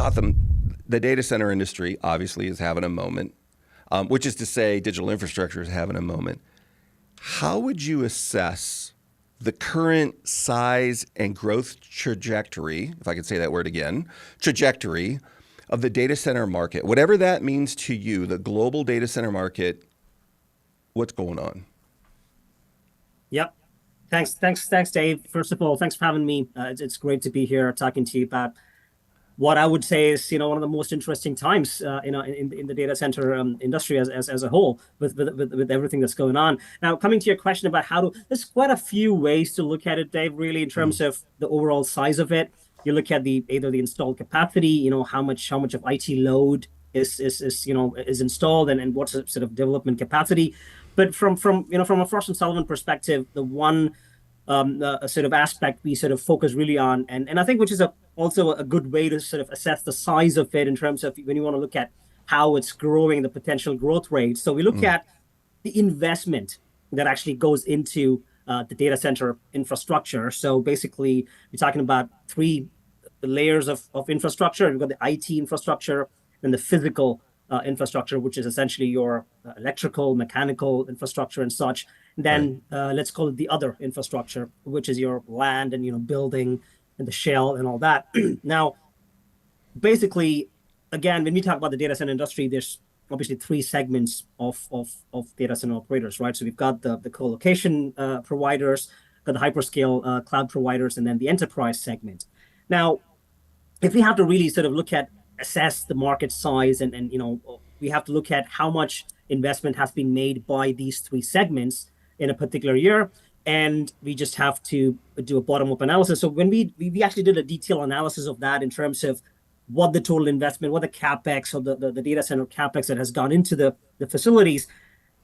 Gautham, the data center industry obviously is having a moment, which is to say digital infrastructure is having a moment. How would you assess the current size and growth trajectory, if I could say that word again, trajectory of the data center market, whatever that means to you, the global data center market, what's going on? Yep. Thanks, Dave. First of all, thanks for having me. It's great to be here talking to you about what I would say is, one of the most interesting times, in the data center industry as a whole, with everything that's going on. Now, coming to your question about there's quite a few ways to look at it, Dave. Really, in terms of the overall size of it, you look at either the installed capacity, how much of IT load is installed, and what's the sort of development capacity. But from a Frost and Sullivan perspective, the one sort of aspect we sort of focus really on, and I think which is also a good way to sort of assess the size of it in terms of when you want to look at how it's growing, the potential growth rate. So we look at the investment that actually goes into the data center infrastructure. So basically, we're talking about three layers of infrastructure. We've got the IT infrastructure, and the physical infrastructure, which is essentially your electrical, mechanical infrastructure and such. And then let's call it the other infrastructure, which is your land and building and the shell and all that. Now, basically, again, when we talk about the data center industry, there's obviously three segments of data center operators, right? So we've got the co-location providers, got the hyperscale cloud providers, and then the enterprise segment. Now, if we have to really sort of assess the market size, and we have to look at how much investment has been made by these three segments in a particular year, and we just have to do a bottom-up analysis. So when we actually did a detailed analysis of that in terms of what the total investment, what the capex or the data center capex that has gone into the facilities,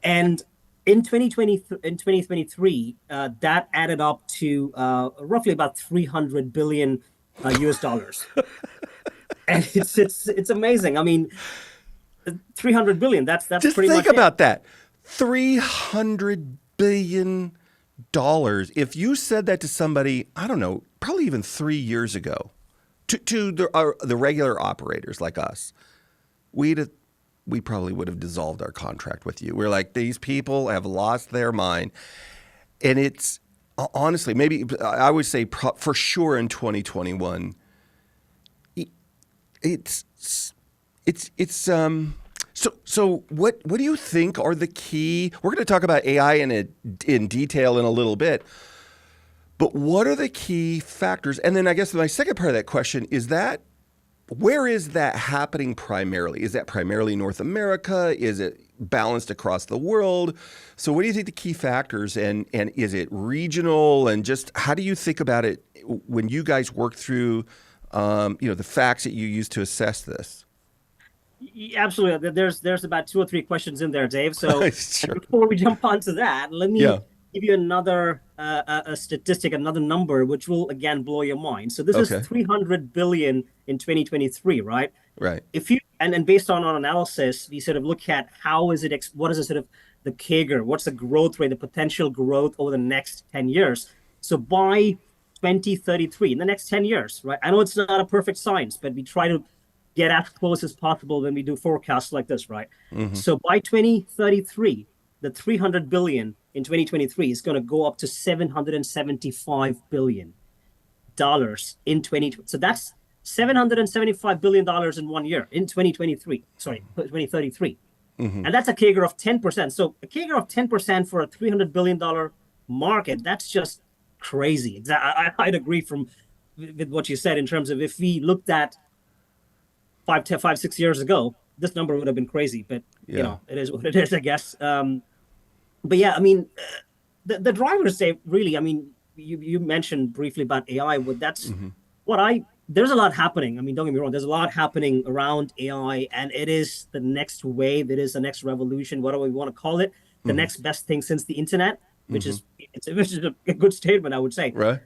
and in 2023, that added up to roughly about $300 billion US dollars. And it's amazing. I mean, 300 billion. That's just pretty much think about that. $300 billion. If you said that to somebody, I don't know, probably even 3 years ago, to the regular operators like us, we probably would have dissolved our contract with you. We're like, these people have lost their mind, and it's honestly, maybe I would say for sure in 2021. So what do you think are the key? We're going to talk about AI in detail in a little bit, but what are the key factors? And then I guess my second part of that question is that where is that happening primarily? Is that primarily North America? Is it balanced across the world? So what do you think the key factors, and is it regional, and just how do you think about it when you guys work through the facts that you use to assess this? Absolutely. There's about 2 or 3 questions in there, Dave. So Sure. before we jump onto that, let me Yeah. give you another a statistic, another number, which will again blow your mind. So this is Okay. 300 billion in 2023, right? Right. If you and based on our analysis, we sort of look at what is the sort of the CAGR, what's the growth rate, the potential growth over the next 10 years. So by 2033, in the next 10 years, right? I know it's not a perfect science, but we try to get as close as possible when we do forecasts like this, right? Mm-hmm. So by 2033, the 300 billion in 2023 is going to go up to $775 billion in 2020. So that's $775 billion in 1 year in 2033. Sorry, 2033. Mm-hmm. And that's a CAGR of 10%. So a CAGR of 10% for a $300 billion market, that's just crazy. I'd agree with what you said in terms of if we looked at 6 years ago, this number would have been crazy. But it is what it is, I guess. But yeah, I mean, the drivers say really. I mean, you mentioned briefly about AI. But that's there's a lot happening. I mean, don't get me wrong. There's a lot happening around AI, and it is the next wave. It is the next revolution. Whatever we want to call it, the next best thing since the internet, which is a good statement, I would say. Right.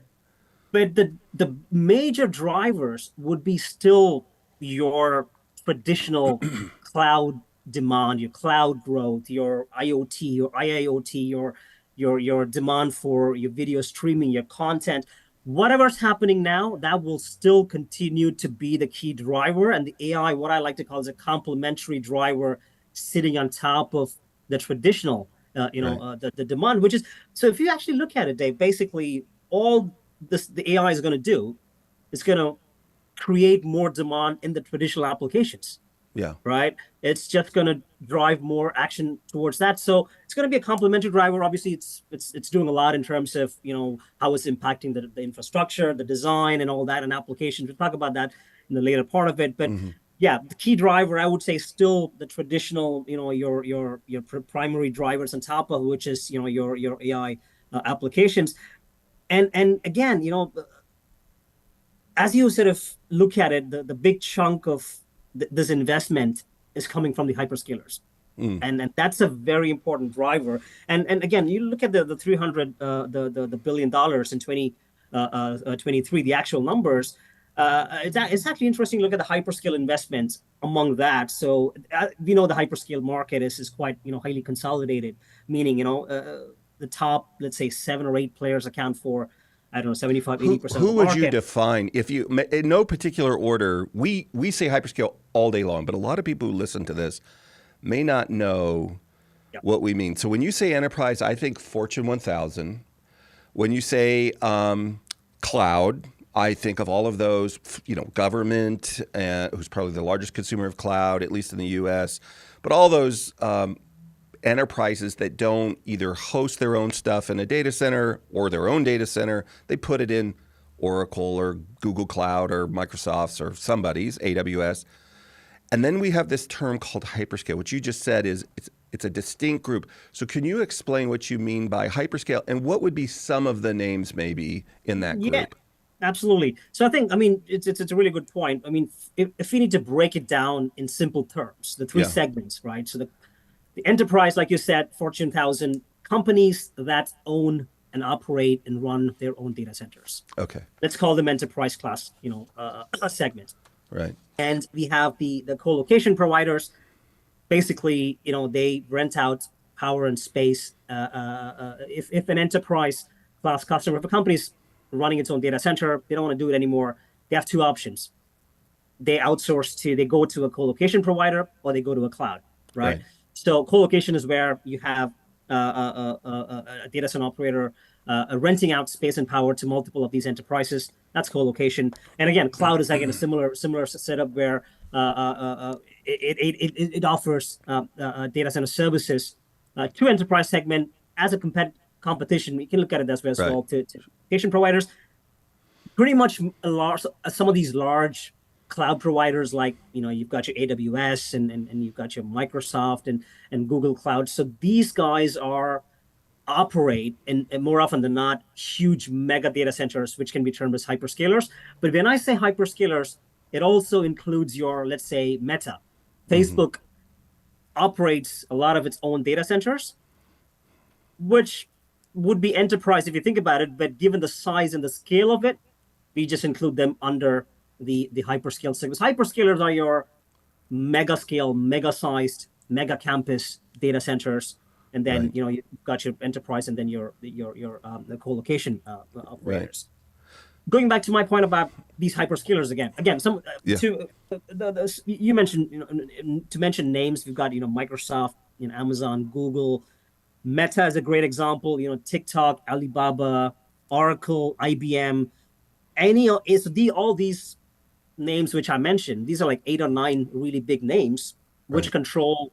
But the major drivers would be still your traditional cloud demand, your cloud growth, your IoT, your IIoT, your demand for your video streaming, your content. whatever's happening now, that will still continue to be the key driver. And the AI, what I like to call is a complementary driver sitting on top of the traditional, Right. the demand, which is, so if you actually look at it, Dave, basically all this, the AI is going to do is going to create more demand in the traditional applications, Yeah. right? It's just going to drive more action towards that. So it's going to be a complementary driver. Obviously, it's doing a lot in terms of how it's impacting the infrastructure, the design, and all that, and applications. We'll talk about that in the later part of it. But Hmm. yeah, the key driver I would say still the traditional, your primary drivers on top of which is your AI applications. And again, as you sort of look at it, the big chunk of this investment is coming from the hyperscalers. Mm. And that's a very important driver. And again, you look at the 300 the $1 billion in 2023, the actual numbers. It's actually interesting to look at the hyperscale investments among that. So we know the hyperscale market is quite highly consolidated, meaning the top, let's say, 7 or 8 players account for, I don't know, 75, Who 80% of who the would you market. define if you in no particular order? We say hyperscale all day long, but a lot of people who listen to this may not know Yeah. what we mean. So when you say enterprise, I think Fortune 1000. When you say cloud, I think of all of those, government, who's probably the largest consumer of cloud, at least in the U.S., but all those enterprises that don't either host their own stuff in a data center or their own data center, they put it in Oracle or Google Cloud or Microsoft's or somebody's, AWS. And then we have this term called hyperscale, which you just said is it's a distinct group. So can you explain what you mean by hyperscale and what would be some of the names maybe in that Yeah, group? absolutely. So I think, I mean, it's a really good point. I mean, if we need to break it down in simple terms, the three Yeah. segments, right? So the enterprise, like you said, Fortune 1000 companies that own and operate and run their own data centers. Okay. Let's call them enterprise class, segment. Right. And we have the co-location providers. Basically, they rent out power and space. If an enterprise class customer, if a company's running its own data center, they don't want to do it anymore. They have two options. They go to a co-location provider or they go to a cloud, right? Right. So co-location is where you have a data center operator renting out space and power to multiple of these enterprises. That's co-location. And again, cloud is again a similar setup where it offers data center services to enterprise segment as a competition. You can look at it that way as Right. well to location providers. Pretty much some of these large cloud providers, like you've got your AWS and you've got your Microsoft and Google Cloud. So these guys operate and more often than not huge mega data centers, which can be termed as hyperscalers. But when I say hyperscalers, it also includes your, let's say, Meta. Hmm. Facebook operates a lot of its own data centers, which would be enterprise if you think about it. But given the size and the scale of it, we just include them under the hyperscale segments. Hyperscalers are your mega scale, mega sized, mega campus data centers, and then Right. you've got your enterprise, and then your the co-location Right. operators. Going back to my point about these hyperscalers again, some Yeah. to you mentioned, to mention names, we've got Microsoft, Amazon, Google, Meta is a great example. TikTok, Alibaba, Oracle, IBM. All these names which I mentioned, these are like 8 or 9 really big names which Right. control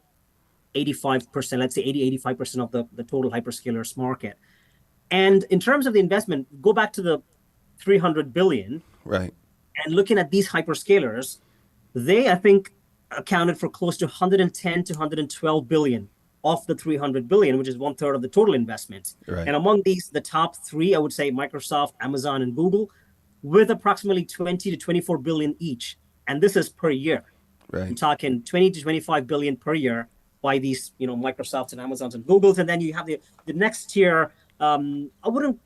85%, let's say 85% of the total hyperscalers market. And in terms of the investment, go back to the 300 billion Right. and looking at these hyperscalers, they, I think, accounted for close to 110 to 112 billion of the 300 billion, which is 1/3 of the total investment. Right. And among these, the top three, I would say Microsoft, Amazon, and Google, with approximately 20 to 24 billion each. And this is per year. I'm Right. talking 20 to 25 billion per year by these, Microsofts and Amazons and Googles. And then you have the next tier. I wouldn't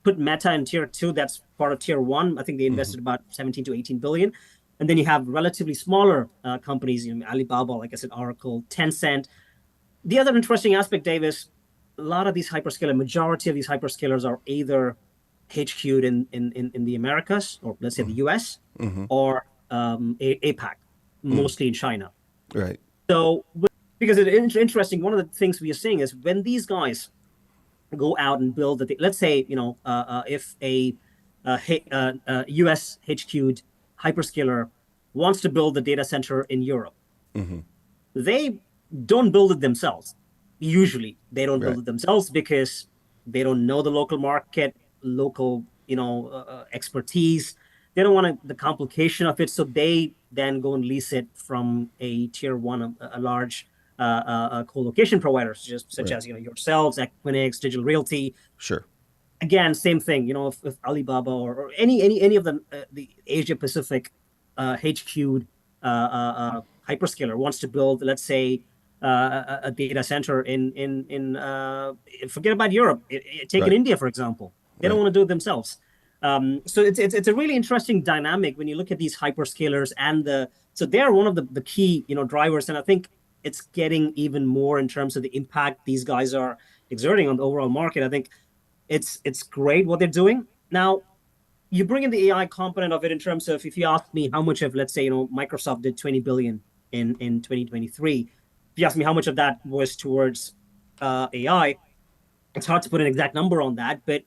put Meta in tier two. That's part of tier one. I think they Hmm. invested about 17 to 18 billion. And then you have relatively smaller companies, Alibaba, like I said, Oracle, Tencent. The other interesting aspect, Dave, is a lot of these hyperscalers, majority of these hyperscalers are either HQ'd in the Americas, or let's say the US, or APAC, mostly in China. Right. So, because it's interesting, one of the things we are seeing is when these guys go out and build let's say, if a US HQ'd hyperscaler wants to build a data center in Europe, they don't build it themselves. Usually, they don't build Right. it themselves because they don't know the local market, local, expertise. They don't want the complication of it, so they then go and lease it from a tier one, a large co-location providers, just such Right. as yourselves, Equinix, Digital Realty. Sure. Again, same thing. If Alibaba or any of them, the Asia Pacific HQ'd hyperscaler wants to build, let's say, a data center in forget about Europe. Take in Right. India, for example. They don't Right. want to do it themselves. So it's a really interesting dynamic when you look at these hyperscalers so they're one of the key drivers, and I think it's getting even more in terms of the impact these guys are exerting on the overall market. I think it's great what they're doing. Now, you bring in the AI component of it in terms of, if you ask me how much of, let's say, Microsoft did 20 billion in 2023. If you ask me how much of that was towards AI, it's hard to put an exact number on that, but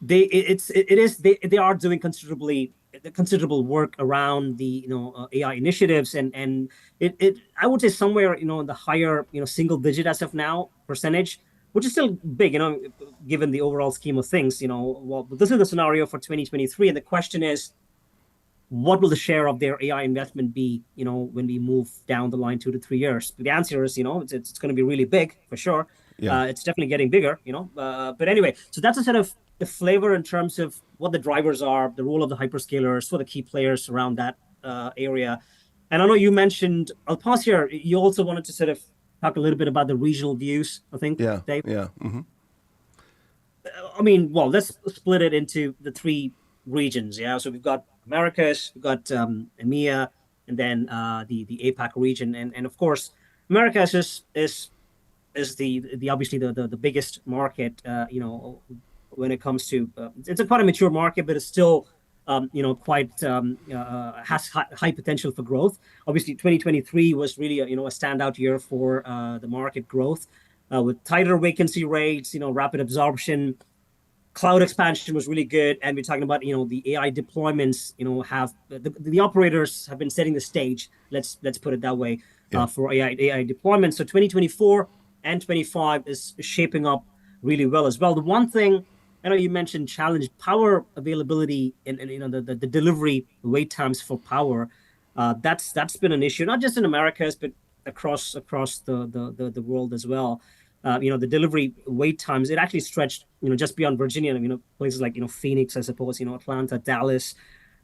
they are doing considerable work around the AI initiatives, and it I would say somewhere in the higher single digit as of now percentage, which is still big, given the overall scheme of things. Well, this is the scenario for 2023, and the question is, what will the share of their AI investment be, when we move down the line 2 to 3 years? The answer is, it's going to be really big for sure. Yeah. It's definitely getting bigger, but anyway, so that's a sort of the flavor in terms of what the drivers are, the role of the hyperscalers, what the key players around that area. And I know you mentioned, I'll pause here. You also wanted to sort of talk a little bit about the regional views, I think, Yeah. Dave. Yeah. I mean, well, let's split it into the three regions. Yeah, so we've got Americas, we've got EMEA, and then the APAC region, and of course, Americas is the obviously the biggest market. When it comes to it's a quite a mature market, but it's still quite has high potential for growth. Obviously, 2023 was really a standout year for the market growth, with tighter vacancy rates, rapid absorption. Cloud expansion was really good, and we're talking about the AI deployments. Have the operators have been setting the stage. Let's put it that way, Yeah. for AI deployment. So 2024 and 25 is shaping up really well as well. The one thing I know you mentioned, challenge power availability, and the delivery wait times for power. That's been an issue, not just in Americas, but across the world as well. The delivery wait times, it actually stretched just beyond Virginia. Places like Phoenix, I suppose, Atlanta, Dallas,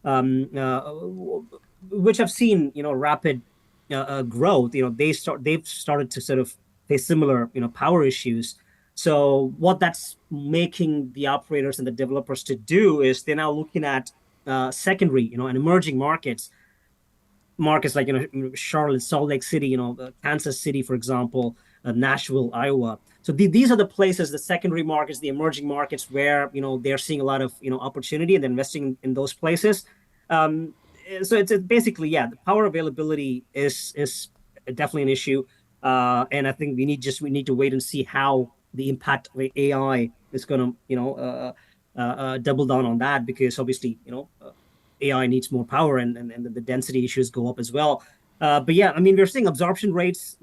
um, uh, which have seen rapid growth. They've started to sort of face similar power issues. So what that's making the operators and the developers to do is they're now looking at secondary, and emerging markets like Charlotte, Salt Lake City, Kansas City, for example, Nashville, Iowa. So these are the places, the secondary markets, the emerging markets, where they're seeing a lot of opportunity, and investing in those places. Um, so it's basically, yeah, the power availability is definitely an issue, and I think we need to wait and see how the impact of AI is going to double down on that, because obviously AI needs more power, and the density issues go up as well. But yeah, I mean, we're seeing absorption rates,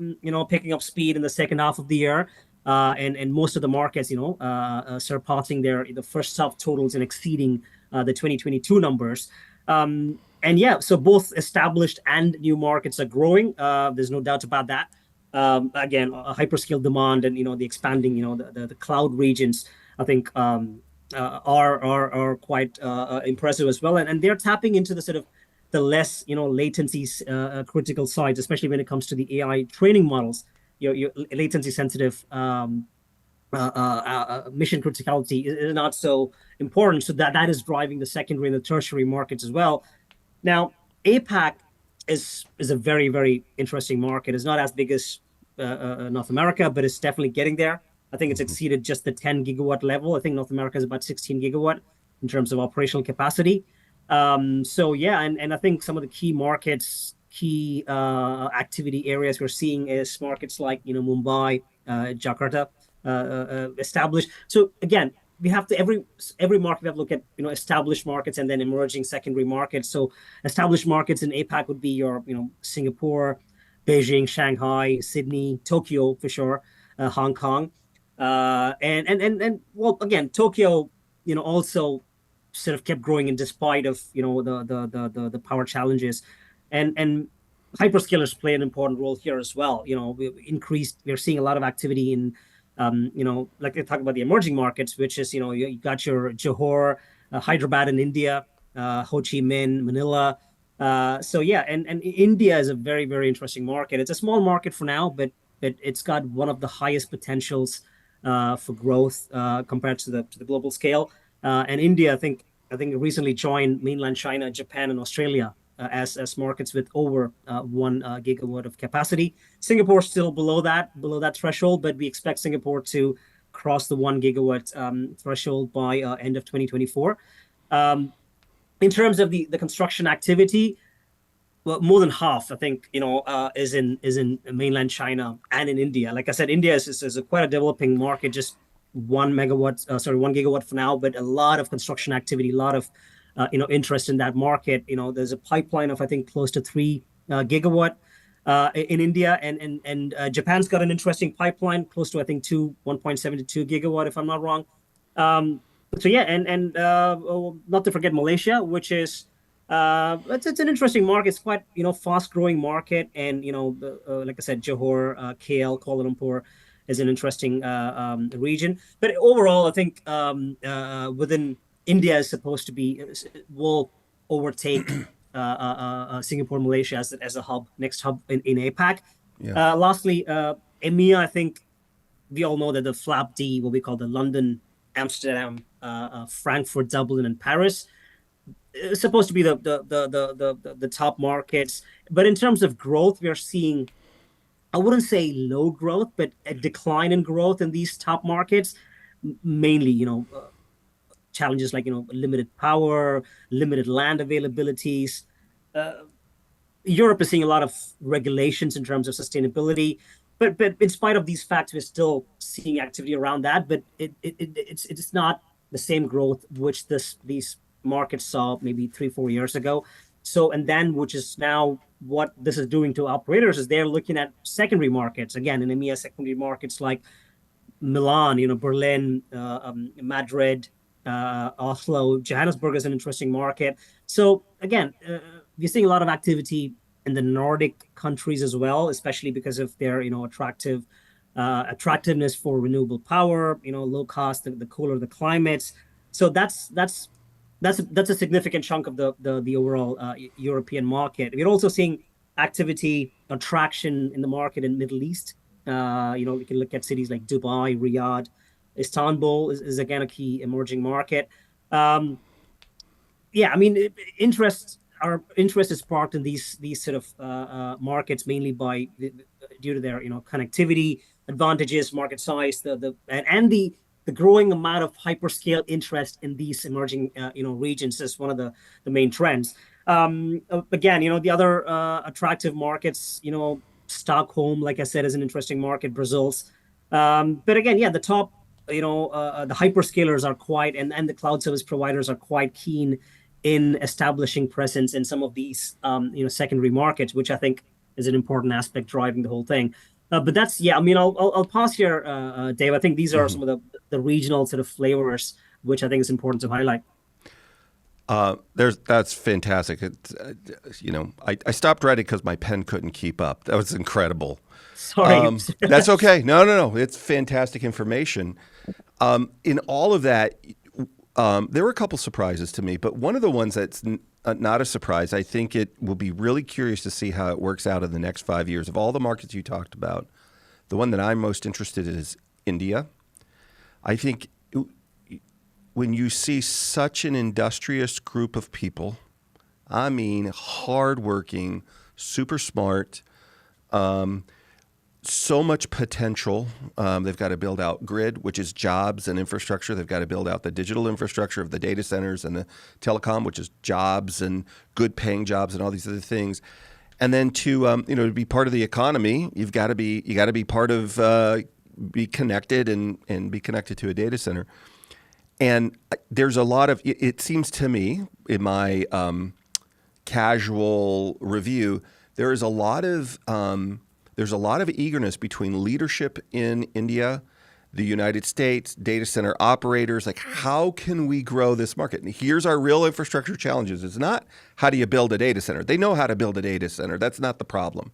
picking up speed in the second half of the year, and most of the markets, surpassing the first half totals and exceeding the 2022 numbers. And yeah, so both established and new markets are growing. There's no doubt about that. Again, hyperscale demand, and the expanding, the cloud regions, I think, are quite impressive as well, and they're tapping into the sort of the less latencies critical sides, especially when it comes to the AI training models. Your latency sensitive mission criticality is not so important, so that is driving the secondary and the tertiary markets as well. Now, APAC is a very, very interesting market. It's not as big as North America, but it's definitely getting there. I think it's exceeded just the 10 gigawatt level. I think North America is about 16 gigawatt. in terms of operational capacity. So yeah, and I think some of the key markets, key activity areas we're seeing is markets like Mumbai, Jakarta, established. So again, we have to every market we have to look at established markets and then emerging secondary markets. So established markets in APAC would be your Singapore, Beijing, Shanghai, Sydney, Tokyo for sure, Hong Kong, and well again Tokyo also sort of kept growing in despite of the power challenges, and hyperscalers play an important role here as well. We're seeing a lot of activity in like they talk about the emerging markets, which is you got your Johor, Hyderabad in India, Ho Chi Minh, Manila. So yeah, and India is a very, very interesting market. It's a small market for now, but it's got one of the highest potentials for growth compared to the global scale. And India, I think recently joined mainland China, Japan, and Australia as markets with over 1 gigawatt of capacity. Singapore still below that threshold, but we expect Singapore to cross the 1 gigawatt threshold by end of 2024. In terms of the construction activity, well, more than half, I think, is in mainland China and in India. Like I said, India is quite a developing market, just 1 gigawatt for now, but a lot of construction activity, a lot of interest in that market. There's a pipeline of I think close to 3 gigawatt in India, and Japan's got an interesting pipeline close to I think 1.72 gigawatt if I'm not wrong. So yeah, and not to forget Malaysia, which is it's an interesting market. It's quite fast growing market, and like I said, Johor, KL, Kuala Lumpur is an interesting region. But overall, I think within India is supposed to be will overtake Singapore, Malaysia as a hub, next hub in APAC. Yeah. Lastly, EMEA, I think we all know that the FLAP D, what we call the London, Amsterdam, Frankfurt, Dublin, and Paris, is supposed to be the top markets. But in terms of growth, we are seeing, I wouldn't say low growth, but a decline in growth in these top markets, mainly challenges like limited power, limited land availabilities. Europe is seeing a lot of regulations in terms of sustainability, but in spite of these facts, we're still seeing activity around that. But it's not the same growth which these markets saw maybe 3-4 years ago. So and then which is now what this is doing to operators is they're looking at secondary markets again in EMEA, secondary markets like Milan, Berlin, Madrid, Oslo, Johannesburg is an interesting market. So again, we're seeing a lot of activity in the Nordic countries as well, especially because of their attractiveness for renewable power, low cost, the cooler the climates. So that's a significant chunk of the overall European market. We're also seeing activity or traction in the market in Middle East. We can look at cities like Dubai, Riyadh, Istanbul is again a key emerging market. Yeah, I mean, our interest is sparked in these sort of markets mainly due to their connectivity advantages, market size, and the growing amount of hyperscale interest in these emerging regions is one of the main trends. Again, the other attractive markets, Stockholm, like I said, is an interesting market. Brazil's, but again, yeah, the top, the hyperscalers are quite, and the cloud service providers are quite keen in establishing presence in some of these, secondary markets, which I think is an important aspect driving the whole thing. But that's, yeah, I mean, I'll pause here, Dave. I think these are some of the regional sort of flavors, which I think is important to highlight. That's fantastic. I stopped writing because my pen couldn't keep up. That was incredible. Sorry. That's okay. No. It's fantastic information. In all of that, there were a couple surprises to me, but one of the ones that's not a surprise, I think it will be really curious to see how it works out in the next 5 years. Of all the markets you talked about, the one that I'm most interested in is India. I think when you see such an industrious group of people, I mean, hardworking, super smart, so much potential. They've got to build out grid, which is jobs and infrastructure. They've got to build out the digital infrastructure of the data centers and the telecom, which is jobs and good paying jobs and all these other things. And then to be part of the economy, you got to be part of be connected and be connected to a data center. And there's a lot of it seems to me in my casual review, there's a lot of eagerness between leadership in India, the United States, data center operators. Like, how can we grow this market? And here's our real infrastructure challenges. It's not how do you build a data center. They know how to build a data center. That's not the problem.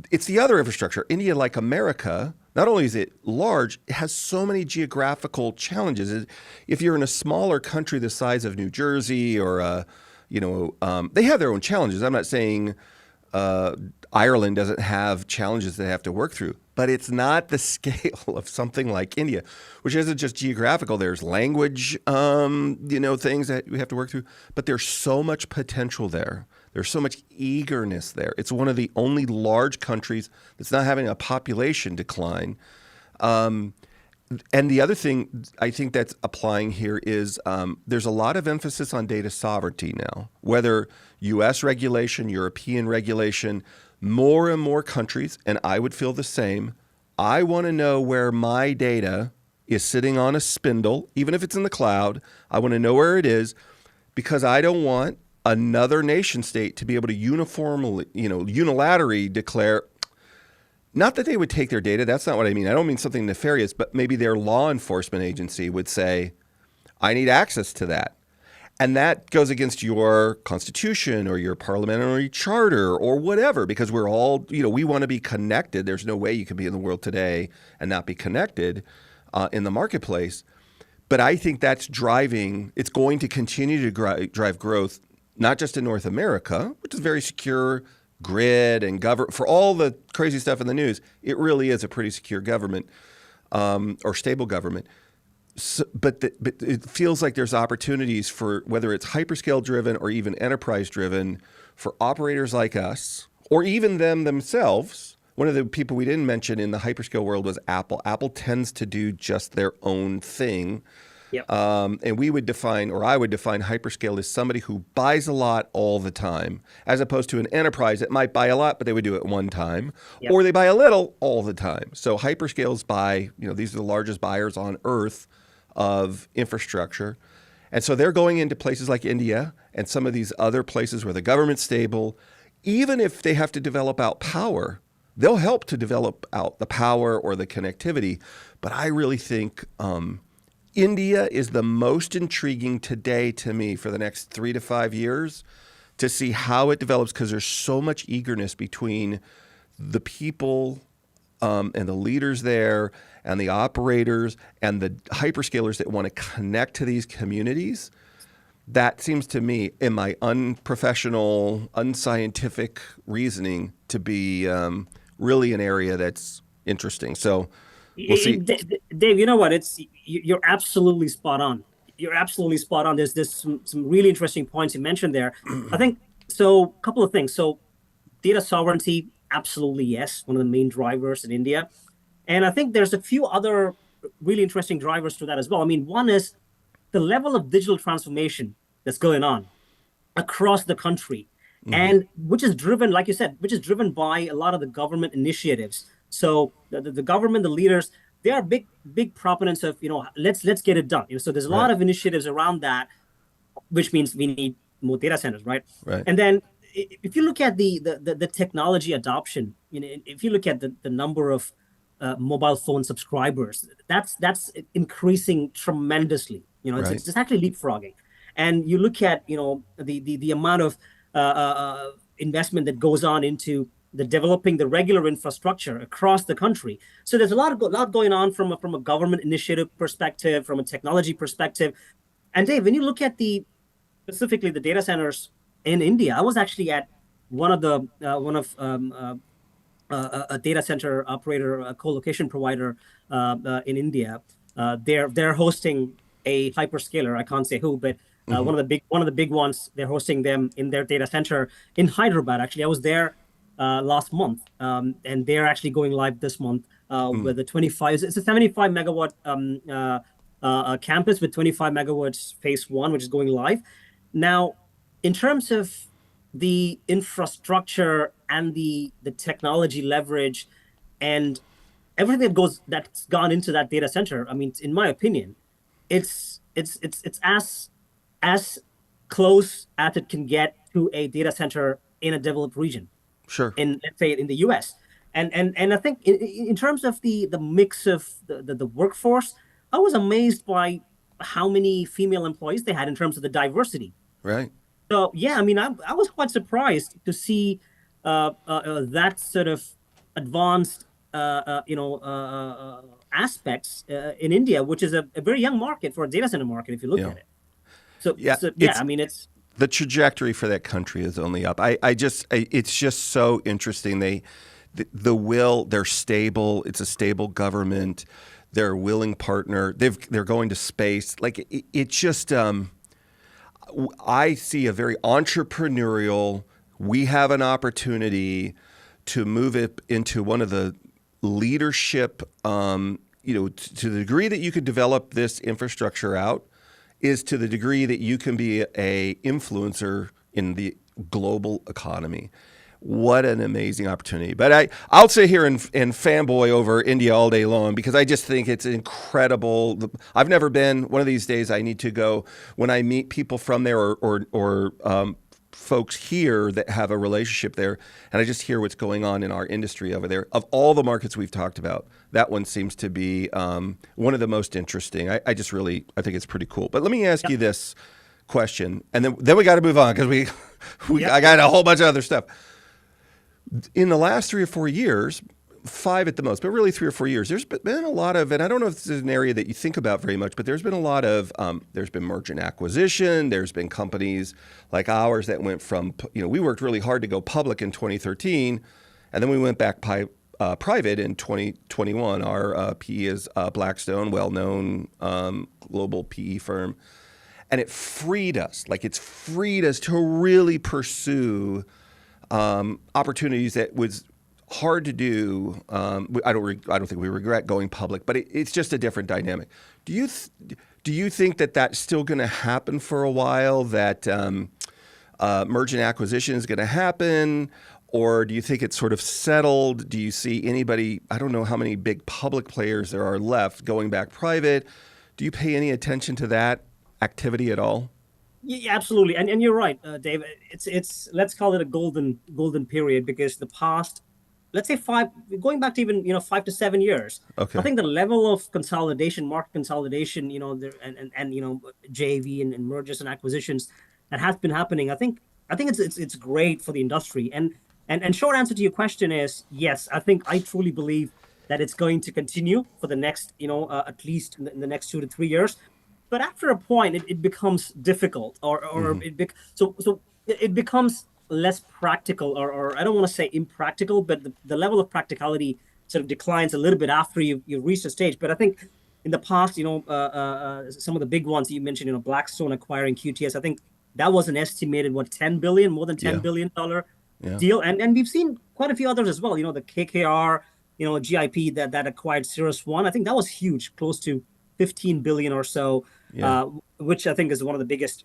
It's the other infrastructure. India, like America, not only is it large, it has so many geographical challenges. If you're in a smaller country the size of New Jersey or, they have their own challenges. I'm not saying Ireland doesn't have challenges they have to work through, but it's not the scale of something like India, which isn't just geographical. There's language, things that we have to work through, but there's so much potential there. There's so much eagerness there. It's one of the only large countries that's not having a population decline. And the other thing I think that's applying here is there's a lot of emphasis on data sovereignty now, whether U.S. regulation, European regulation, more and more countries, and I would feel the same. I want to know where my data is sitting on a spindle, even if it's in the cloud. I want to know where it is because I don't want another nation state to be able to unilaterally declare, not that they would take their data. That's not what I mean. I don't mean something nefarious, but maybe their law enforcement agency would say, I need access to that. And that goes against your constitution or your parliamentary charter or whatever, because we're all, we want to be connected. There's no way you can be in the world today and not be connected in the marketplace. But I think it's going to continue to drive growth, not just in North America, which is very secure grid and for all the crazy stuff in the news. It really is a pretty secure government or stable government. So, but it feels like there's opportunities for whether it's hyperscale driven or even enterprise driven for operators like us or even them themselves. One of the people we didn't mention in the hyperscale world was Apple. Apple tends to do just their own thing. Yep. And I would define hyperscale as somebody who buys a lot all the time, as opposed to an enterprise that might buy a lot, but they would do it one time, Yep. or they buy a little all the time. So hyperscales buy, these are the largest buyers on earth of infrastructure. And so they're going into places like India and some of these other places where the government's stable. Even if they have to develop out power, they'll help to develop out the power or the connectivity. But I really think India is the most intriguing today to me for the next 3 to 5 years to see how it develops, because there's so much eagerness between the people and the leaders there and the operators and the hyperscalers that want to connect to these communities. That seems to me, in my unprofessional, unscientific reasoning, to be really an area that's interesting. So we'll see. Dave, you know what? You're absolutely spot on. You're absolutely spot on. There's some really interesting points you mentioned there. I think so. A couple of things. So data sovereignty, absolutely yes, one of the main drivers in India. And I think there's a few other really interesting drivers to that as well. I mean, one is the level of digital transformation that's going on across the country, and which is driven, like you said, by a lot of the government initiatives. So the government, the leaders, they are big proponents of, let's get it done. So there's a lot of initiatives around that, which means we need more data centers, right? Right. And then if you look at the technology adoption, if you look at the number of mobile phone subscribers, that's increasing tremendously. It's actually leapfrogging. And you look at the amount of investment that goes on into the developing the regular infrastructure across the country. So there's a lot going on from a government initiative perspective, from a technology perspective. And Dave, when you look at specifically the data centers in India, I was actually at one of a data center operator, a co-location provider in India. They're hosting a hyperscaler. I can't say who, but one of the big ones. They're hosting them in their data center in Hyderabad. Actually, I was there last month, and they're actually going live this month Mm, with a 25. It's a 75 megawatt campus with 25 megawatts phase one, which is going live now. In terms of the infrastructure and the technology leverage and everything that's gone into that data center, I mean, in my opinion, it's as close as it can get to a data center in a developed region, sure. in, let's say, in the US. And I think in terms of the mix of the workforce, I was amazed by how many female employees they had in terms of the diversity. Right. So yeah, I mean, I was quite surprised to see that sort of advanced aspects in India, which is a very young market for a data center market if you look Yeah. at it. So Yeah. so yeah, It's I mean, it's the trajectory for that country is only up. It's just so interesting. The will, they're stable. It's a stable government. They're a willing partner. They're going to space. Like it just, I see a very entrepreneurial. We have an opportunity to move it into one of the leadership. To the degree that you could develop this infrastructure out, is to the degree that you can be a influencer in the global economy. What an amazing opportunity. But I'll sit here and fanboy over India all day long because I just think it's incredible. I've never been. One of these days I need to go. When I meet people from there or folks here that have a relationship there, and I just hear what's going on in our industry over there. Of all the markets we've talked about, that one seems to be one of the most interesting. I think it's pretty cool. But let me ask yep, you this question, and then we got to move on because yep. I got a whole bunch of other stuff. In the last 3 or 4 years, 5 at the most, but really 3 or 4 years, there's been a lot of, and I don't know if this is an area that you think about very much, but there's been a lot of, there's been merger and acquisition. There's been companies like ours that went from, we worked really hard to go public in 2013, and then we went back private in 2021. Our PE is Blackstone, well-known global PE firm. And it freed us, it's freed us to really pursue opportunities that was hard to do. I don't think we regret going public, but it's just a different dynamic. Do you think that that's still going to happen for a while? That merger and acquisition is going to happen, or do you think it's sort of settled? Do you see anybody? I don't know how many big public players there are left going back private. Do you pay any attention to that activity at all? Yeah, absolutely, and you're right, Dave. It's let's call it a golden period because the past, let's say five, going back to even 5 to 7 years, I Okay. think the level of consolidation, market consolidation, there and JV and mergers and acquisitions that has been happening. I think it's great for the industry. And short answer to your question is yes. I truly believe that it's going to continue for the next at least in the next 2 to 3 years, but after a point it becomes difficult or Hmm. so it becomes less practical, or I don't want to say impractical, but the level of practicality sort of declines a little bit after you reach a stage. But I think in the past, some of the big ones you mentioned, Blackstone acquiring QTS, I think that was an estimated what 10 billion, more than 10 Yeah. billion dollar Yeah. deal, and we've seen quite a few others as well. The KKR, GIP that acquired Cirrus One. I think that was huge, close to 15 billion or so, Yeah. uh, which I think is one of the biggest,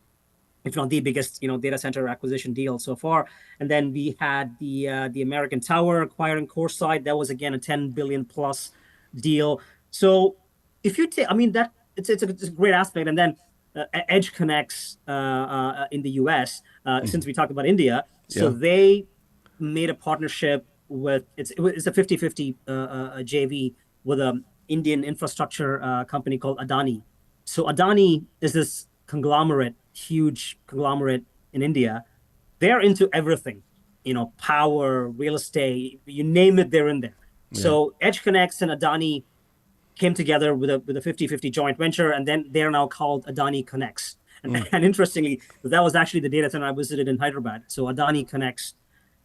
if not the biggest, data center acquisition deal so far. And then we had the American Tower acquiring CoreSite. That was again a 10 billion plus deal. So if you take, I mean, that it's a great aspect. And then Edge connects in the US, Hmm. since we talked about India. So Yeah. they made a partnership with it's a 50-50 JV with an Indian infrastructure company called Adani. So Adani is this conglomerate, huge conglomerate in India. They're into everything, power, real estate, you name it, they're in there. Yeah. So Edge Connects and Adani came together with a 50-50 joint venture, and then they're now called Adani Connects. And, Mm. and interestingly, that was actually the data center I visited in Hyderabad. So Adani Connects,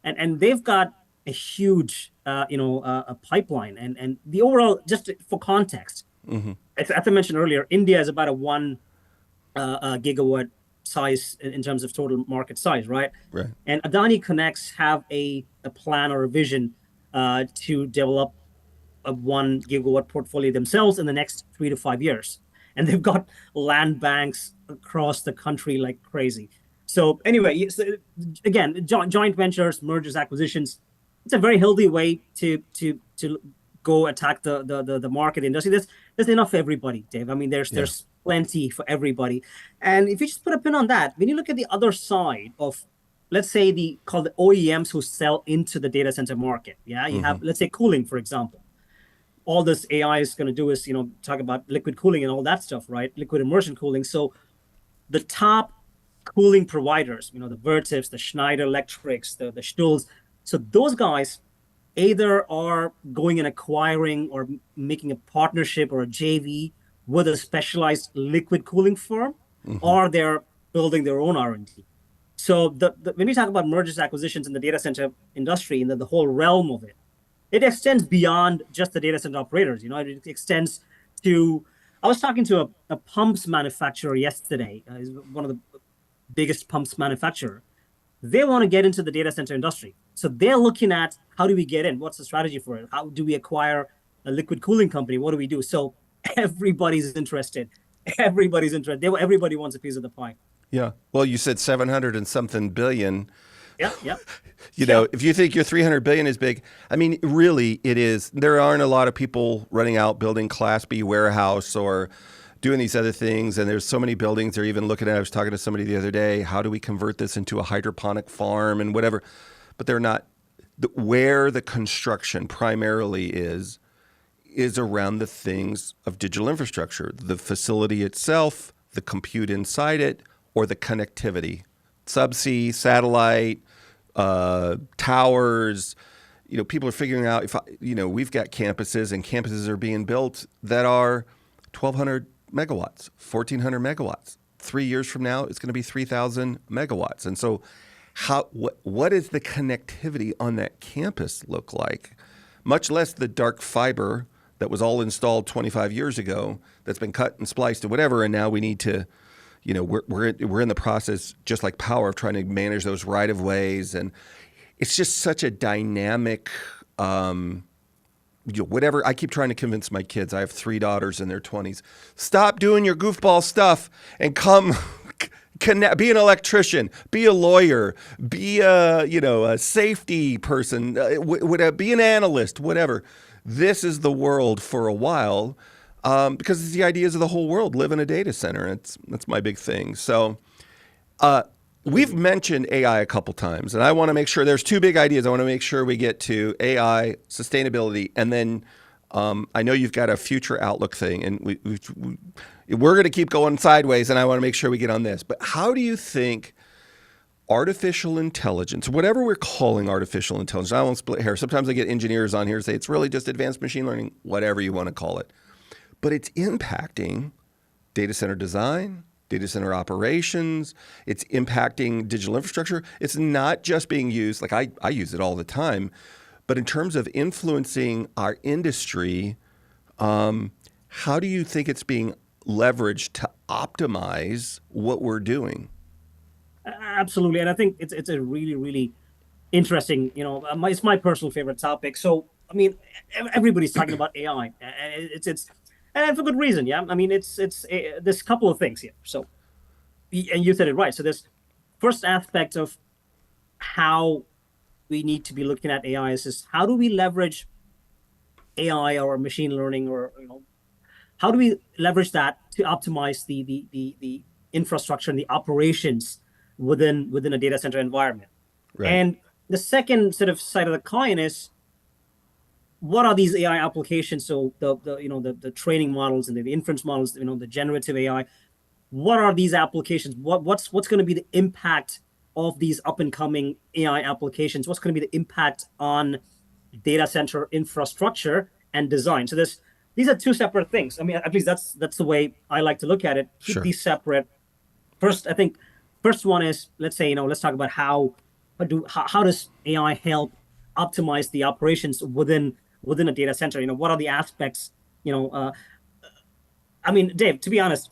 and they've got a huge a pipeline, and the overall, just for context, Hmm. as I mentioned earlier, India is about a 1 gigawatt size in terms of total market size, right? Right. And Adani Connects have a plan or a vision to develop a 1 gigawatt portfolio themselves in the next 3 to 5 years. And they've got land banks across the country like crazy. So anyway, so again, joint ventures, mergers, acquisitions, it's a very healthy way to go attack the market industry. There's enough for everybody, Dave. I mean, Yeah. there's plenty for everybody. And if you just put a pin on that, when you look at the other side of, let's say, the called the OEMs who sell into the data center market, yeah, you have, let's say, cooling, for example. All this AI is going to do is, talk about liquid cooling and all that stuff, right? Liquid immersion cooling. So the top cooling providers, the Vertivs, the Schneider Electrics, the Stulz. So those guys either are going and acquiring or making a partnership or a JV with a specialized liquid cooling firm, or they're building their own R&D. So when we talk about mergers, acquisitions in the data center industry and the whole realm of it, it extends beyond just the data center operators. It extends to. I was talking to a pumps manufacturer yesterday. He's one of the biggest pumps manufacturer. They want to get into the data center industry, so they're looking at how do we get in? What's the strategy for it? How do we acquire a liquid cooling company? What do we do? So everybody's interested. Everybody's interested. Everybody wants a piece of the pie. Yeah. Well, you said 700 and something billion. Yeah, yeah. If you think your 300 billion is big, I mean, really it is. There aren't a lot of people running out building Class B warehouse or doing these other things. And there's so many buildings they're even looking at. I was talking to somebody the other day, how do we convert this into a hydroponic farm and whatever? But they're not. Where the construction primarily is around the things of digital infrastructure, the facility itself, the compute inside it, or the connectivity, subsea, satellite, towers. People are figuring out we've got campuses, and campuses are being built that are 1,200 megawatts, 1,400 megawatts. 3 years from now, it's going to be 3,000 megawatts. And so what does the connectivity on that campus look like? Much less the dark fiber that was all installed 25 years ago that's been cut and spliced or whatever, and now we need to, we're in the process, just like power, of trying to manage those right-of-ways. And it's just such a dynamic, whatever. I keep trying to convince my kids. I have 3 daughters in their 20s. Stop doing your goofball stuff and come connect, be an electrician, be a lawyer, be a safety person, be an analyst, whatever. This is the world for a while, because it's the ideas of the whole world live in a data center. And that's my big thing. So we've mentioned AI a couple times, and I want to make sure there's 2 big ideas. I want to make sure we get to AI, sustainability, and then I know you've got a future outlook thing, and we're going to keep going sideways, and I want to make sure we get on this. But how do you think artificial intelligence, whatever we're calling artificial intelligence, I won't split hair. Sometimes I get engineers on here and say it's really just advanced machine learning, whatever you want to call it. But it's impacting data center design, data center operations. It's impacting digital infrastructure. It's not just being used, like I use it all the time, but in terms of influencing our industry, how do you think it's being leveraged to optimize what we're doing? Absolutely, and I think it's a really, really interesting. It's my personal favorite topic. So I mean, everybody's talking about AI. It's and for good reason. Yeah, I mean, there's a couple of things here. So, and you said it right. So there's first aspect of how we need to be looking at AI is just how do we leverage AI or machine learning, or how do we leverage that to optimize the infrastructure and the operations within a data center environment. Right. And the second sort of side of the coin is, what are these AI applications? So the training models and the inference models, the generative AI. What are these applications? What's going to be the impact of these up and coming AI applications? What's going to be the impact on data center infrastructure and design? So these are 2 separate things. I mean, at least that's the way I like to look at it. Keep Sure. these separate. First, I think first one is, let's say, let's talk about how does AI help optimize the operations within a data center? What are the aspects? I mean, Dave, to be honest,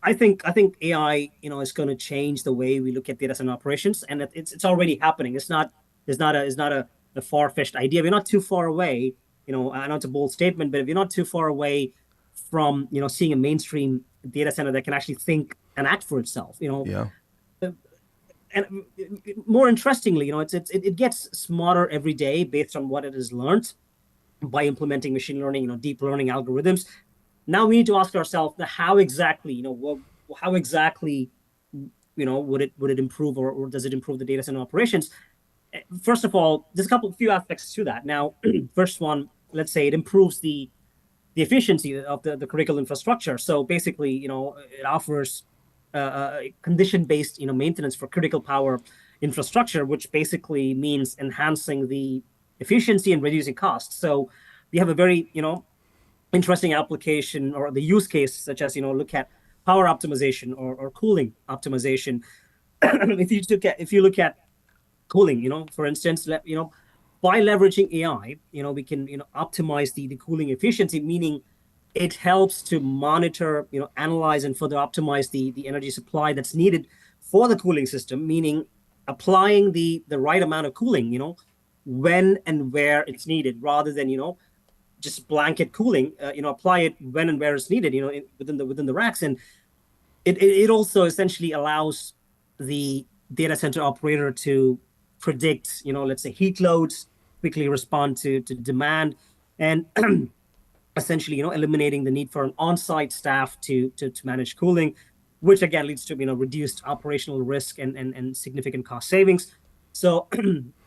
I think AI, is going to change the way we look at data center operations, and it's already happening. It's not a far-fetched idea. We're not too far away. I know it's a bold statement, but if you're not too far away from seeing a mainstream data center that can actually think and act for itself. Yeah. And more interestingly, it gets smarter every day based on what it has learned by implementing machine learning, deep learning algorithms. Now we need to ask ourselves how exactly, how exactly, would it improve, or does it improve the data center operations? First of all, there's a few aspects to that. Now, first one, let's say it improves the efficiency of the critical infrastructure. So basically, it offers condition-based, maintenance for critical power infrastructure, which basically means enhancing the efficiency and reducing costs. So we have a very, interesting application or the use case, such as, look at power optimization or cooling optimization. If you look at cooling, for instance, by leveraging AI, we can, optimize the cooling efficiency, meaning it helps to monitor, analyze and further optimize the energy supply that's needed for the cooling system, meaning applying the right amount of cooling, when and where it's needed, rather than, just blanket cooling, apply it when and where it's needed, within the racks. And it also essentially allows the data center operator to predict, let's say heat loads, quickly respond to demand, and essentially, eliminating the need for an on-site staff to manage cooling, which again leads to reduced operational risk and significant cost savings. So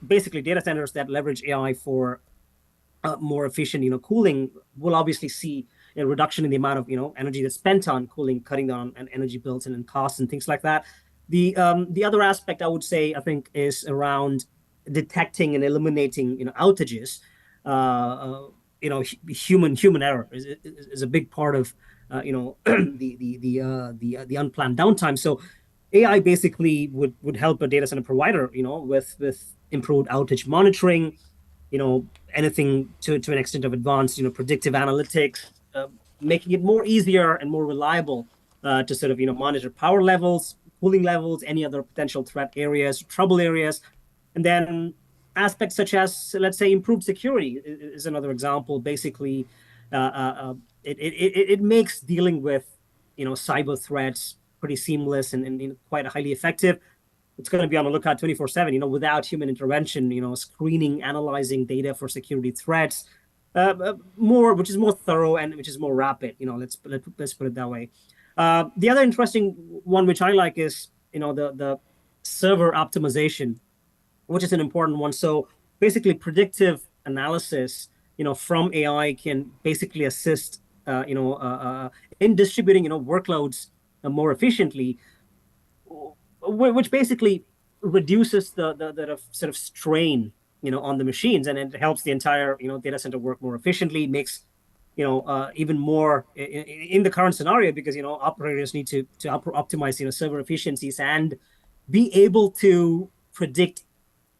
basically, data centers that leverage AI for more efficient, cooling will obviously see a reduction in the amount of energy that's spent on cooling, cutting down on energy bills and costs and things like that. The other aspect I would say, I think, is around detecting and eliminating outages. Human error is a big part of the unplanned downtime. So AI basically would help a data center provider with improved outage monitoring, anything to an extent of advanced predictive analytics, making it more easier and more reliable to sort of monitor power levels, cooling levels, any other potential threat areas, trouble areas. And then aspects such as, let's say, improved security is another example. Basically, it makes dealing with cyber threats pretty seamless and quite highly effective. It's going to be on the lookout 24/7, without human intervention, screening, analyzing data for security threats, which is more thorough and which is more rapid. Let's put it that way. The other interesting one, which I like, is the server optimization, which is an important one. So basically, predictive analysis, from AI can basically assist, in distributing, workloads more efficiently, which basically reduces the sort of strain, on the machines, and it helps the entire, data center work more efficiently. Makes even more in the current scenario, because operators need to optimize server efficiencies and be able to predict,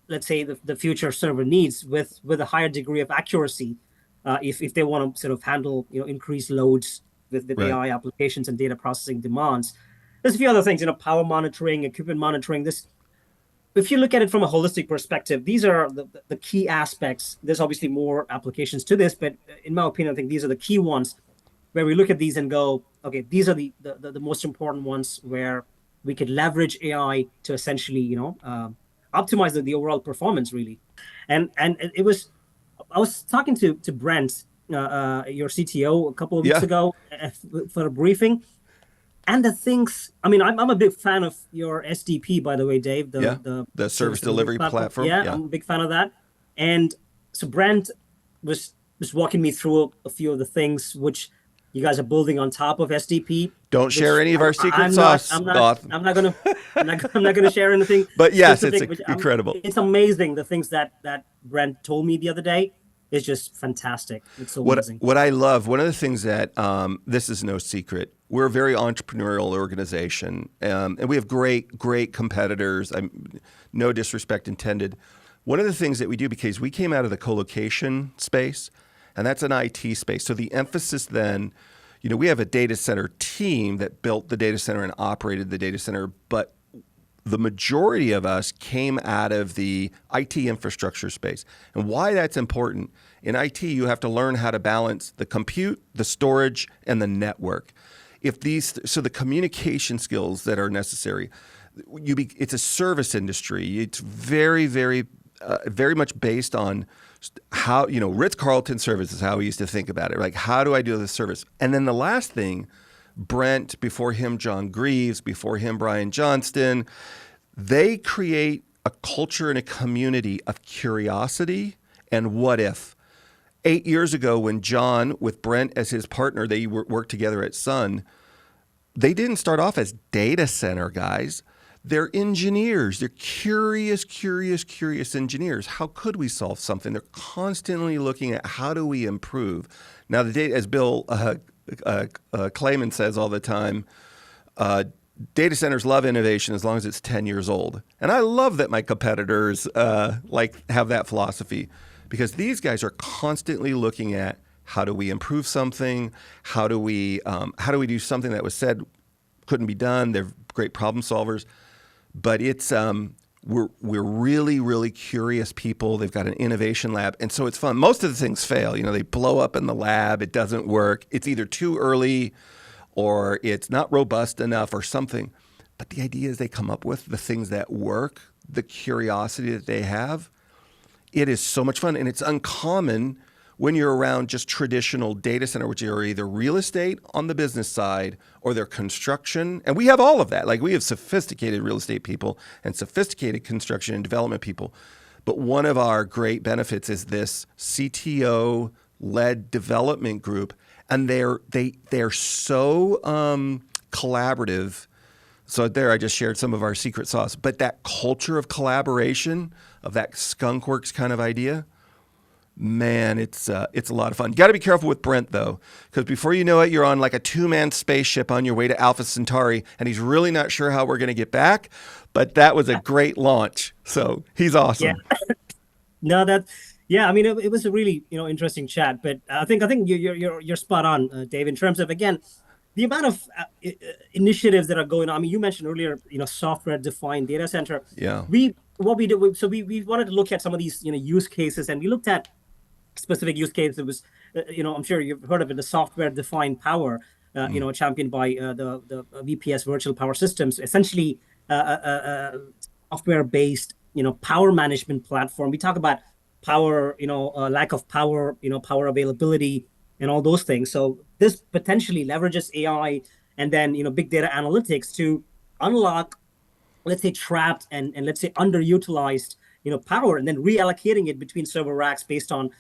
let's say, the future server needs with a higher degree of accuracy, if they want to sort of handle increased loads with Right. AI applications and data processing demands. There's a few other things, power monitoring, equipment monitoring. This, if you look at it from a holistic perspective, these are the key aspects. There's obviously more applications to this, but in my opinion, I think these are the key ones where we look at these and go, okay, these are the most important ones where we could leverage AI to essentially, optimize the overall performance, really. And it was, I was talking to Brent, your CTO, a couple of weeks Yeah. ago, for a briefing. And the things, I mean, I'm a big fan of your SDP, by the way, Dave, Yeah. the The service delivery platform. Yeah, Yeah. I'm a big fan of that. And so Brent was walking me through a few of the things which you guys are building on top of SDP. Don't share Which any of our secret I'm not, sauce, I'm not, Gautham. I'm not gonna, I'm not gonna share anything But yes, it's specific. Which incredible. it's amazing the things that Brent told me the other day. It's just fantastic. It's so amazing. What I love, one of the things that this is no secret, we're a very entrepreneurial organization, and we have great competitors. No disrespect intended. One of the things that we do, because we came out of the co-location space, and that's an IT space, so the emphasis then, we have a data center team that built the data center and operated the data center, but the majority of us came out of the IT infrastructure space. And why that's important, in IT, you have to learn how to balance the compute, the storage, and the network. So the communication skills that are necessary, it's a service industry. It's very, very, very much based on how, Ritz-Carlton service is how we used to think about it. Like, how do I do this service? And then the last thing, Brent, before him, John Greaves, before him, Brian Johnston, they create a culture and a community of curiosity and what if. 8 years ago, when John, with Brent as his partner, they worked together at Sun, they didn't start off as data center guys. They're engineers. They're curious engineers. How could we solve something? They're constantly looking at how do we improve. Now, the data, as Bill Clayman says all the time, data centers love innovation as long as it's 10 years old. And I love that my competitors have that philosophy, because these guys are constantly looking at how do we improve something, how do we do something that was said couldn't be done. They're great problem solvers, but it's we're really, really curious people. They've got an innovation lab, and so it's fun. Most of the things fail. They blow up in the lab. It doesn't work. It's either too early, or it's not robust enough, or something. But the ideas they come up with, the things that work, the curiosity that they have, it is so much fun, and it's uncommon when you're around just traditional data center, which are either real estate on the business side or their construction. And we have all of that. Like, we have sophisticated real estate people and sophisticated construction and development people. But one of our great benefits is this CTO-led development group. And they're so collaborative. So there, I just shared some of our secret sauce. But that culture of collaboration, of that skunkworks kind of idea, man, it's a lot of fun. You got to be careful with Brent, though, because before you know it, you're on like a 2-man spaceship on your way to Alpha Centauri, and he's really not sure how we're going to get back. But that was a great launch, so he's awesome. Yeah. No, yeah. I mean, it was a really interesting chat. But I think you're spot on, Dave, in terms of, again, the amount of initiatives that are going on. I mean, you mentioned earlier, software-defined data center. Yeah. What we did, so we wanted to look at some of these use cases, and we looked at specific use case. It was, I'm sure you've heard of it, the software-defined power, championed by the VPS Virtual Power Systems, essentially software-based, power management platform. We talk about power, lack of power, power availability, and all those things. So this potentially leverages AI and then, big data analytics to unlock, let's say, trapped and let's say underutilized, power, and then reallocating it between server racks based on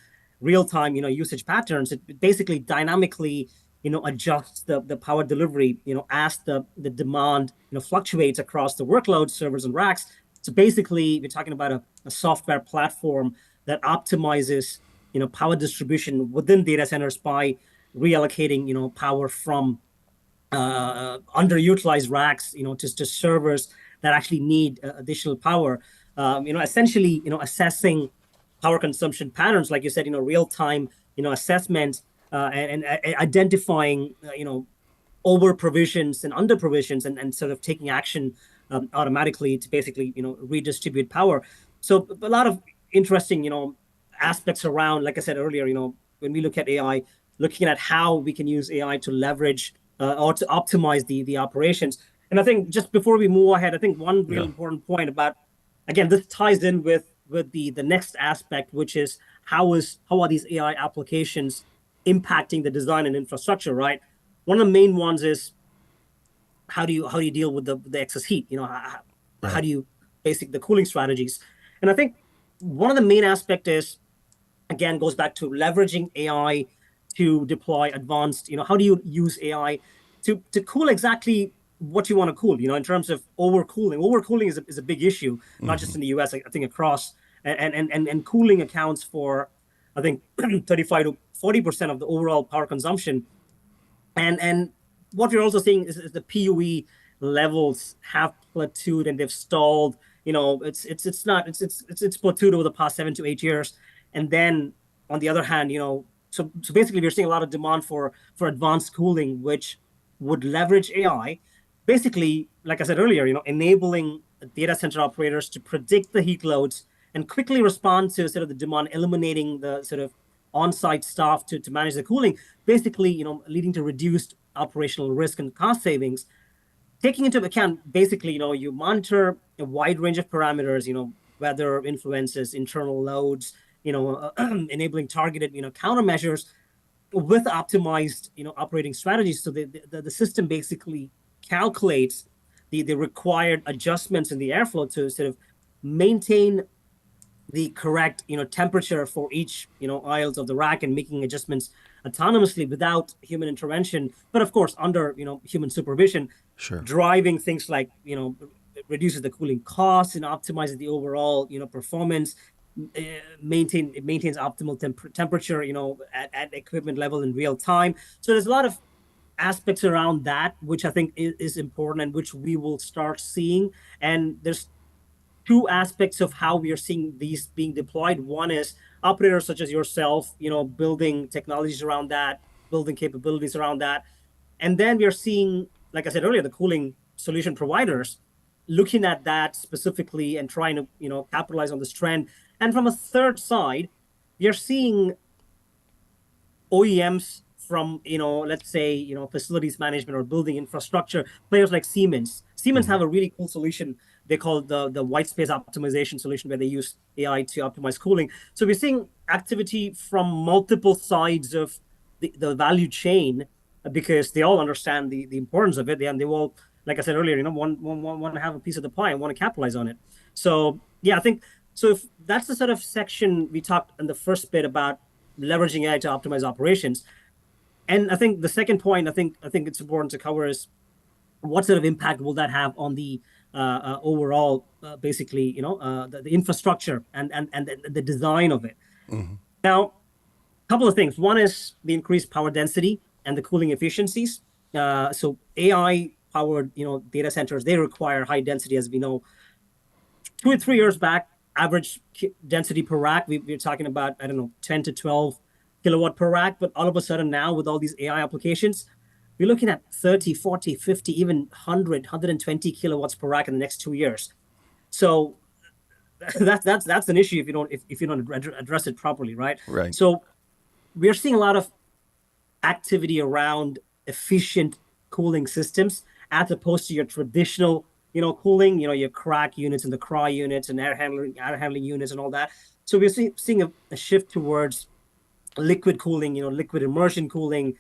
real-time, usage patterns. It basically dynamically, adjusts the power delivery, as the demand, fluctuates across the workloads, servers, and racks. So basically, we're talking about a software platform that optimizes, power distribution within data centers by reallocating, power from underutilized racks, to servers that actually need additional power. Essentially, assessing power consumption patterns, like you said, real time, assessment, and identifying, over provisions and under provisions, and sort of taking action automatically to basically, redistribute power. So a lot of interesting, aspects around, like I said earlier, when we look at AI, looking at how we can use AI to leverage or to optimize the operations. And I think just before we move ahead, I think one real important point about, again, this ties in with the next aspect, which is how are these AI applications impacting the design and infrastructure, right? One of the main ones is how do you deal with the excess heat? How do you the cooling strategies? And I think one of the main aspect is, again, goes back to leveraging AI to deploy advanced, how do you use AI to cool exactly what you want to cool, in terms of overcooling. Overcooling is a big issue, not just in the US, I think across, and cooling accounts for, I think, 35 to 40% of the overall power consumption. And what we're also seeing is the PUE levels have plateaued and they've stalled. It's plateaued over the past 7 to 8 years. And then on the other hand, so basically we're seeing a lot of demand for advanced cooling, which would leverage AI. Basically, like I said earlier, enabling data center operators to predict the heat loads and quickly respond to sort of the demand, eliminating the sort of on-site staff to manage the cooling, basically, leading to reduced operational risk and cost savings. Taking into account, basically, you monitor a wide range of parameters, weather influences, internal loads, enabling targeted, countermeasures with optimized, operating strategies. So the system basically calculates the required adjustments in the airflow to sort of maintain the correct, temperature for each, aisles of the rack, and making adjustments autonomously without human intervention, but of course under, human supervision, Sure. driving things like, it reduces the cooling costs and optimizes the overall, performance. It maintains optimal temperature, at equipment level in real time. So there's a lot of aspects around that which I think is important, and which we will start seeing. And there's two aspects of how we are seeing these being deployed. One is operators such as yourself, building technologies around that, building capabilities around that. And then we are seeing, like I said earlier, the cooling solution providers looking at that specifically and trying to, capitalize on this trend. And from a third side, we are seeing OEMs from, let's say, facilities management or building infrastructure, players like Siemens. Siemens have a really cool solution they call the white space optimization solution, where they use AI to optimize cooling. So we're seeing activity from multiple sides of the value chain, because they all understand the importance of it. And they all, like I said earlier, want to have a piece of the pie and want to capitalize on it. So yeah, I think so. If that's the sort of section we talked in the first bit about leveraging AI to optimize operations. And I think the second point I think it's important to cover is what sort of impact will that have on the overall, basically, the infrastructure and the design of it. Mm-hmm. Now, a couple of things. One is the increased power density and the cooling efficiencies. So AI powered, data centers, they require high density, as we know. 2 or 3 years back, average density per rack, we're talking about, I don't know, 10 to 12 kilowatt per rack. But all of a sudden now, with all these AI applications, we're looking at 30, 40, 50, even 100, 120 kilowatts per rack in the next 2 years. So that's an issue if you don't address it properly, right? Right. So we're seeing a lot of activity around efficient cooling systems, as opposed to your traditional, cooling, your crack units and the cry units and air handling units and all that. So we're seeing a shift towards liquid cooling, liquid immersion cooling,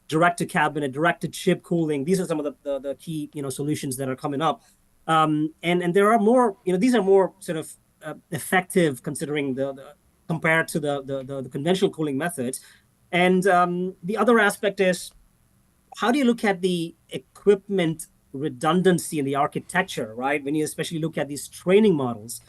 direct to cabinet, direct to chip cooling. These are some of the key, solutions that are coming up. And there are more, these are more sort of effective, considering the compared to the conventional cooling methods. And the other aspect is, how do you look at the equipment redundancy in the architecture, right? When you especially look at these training models.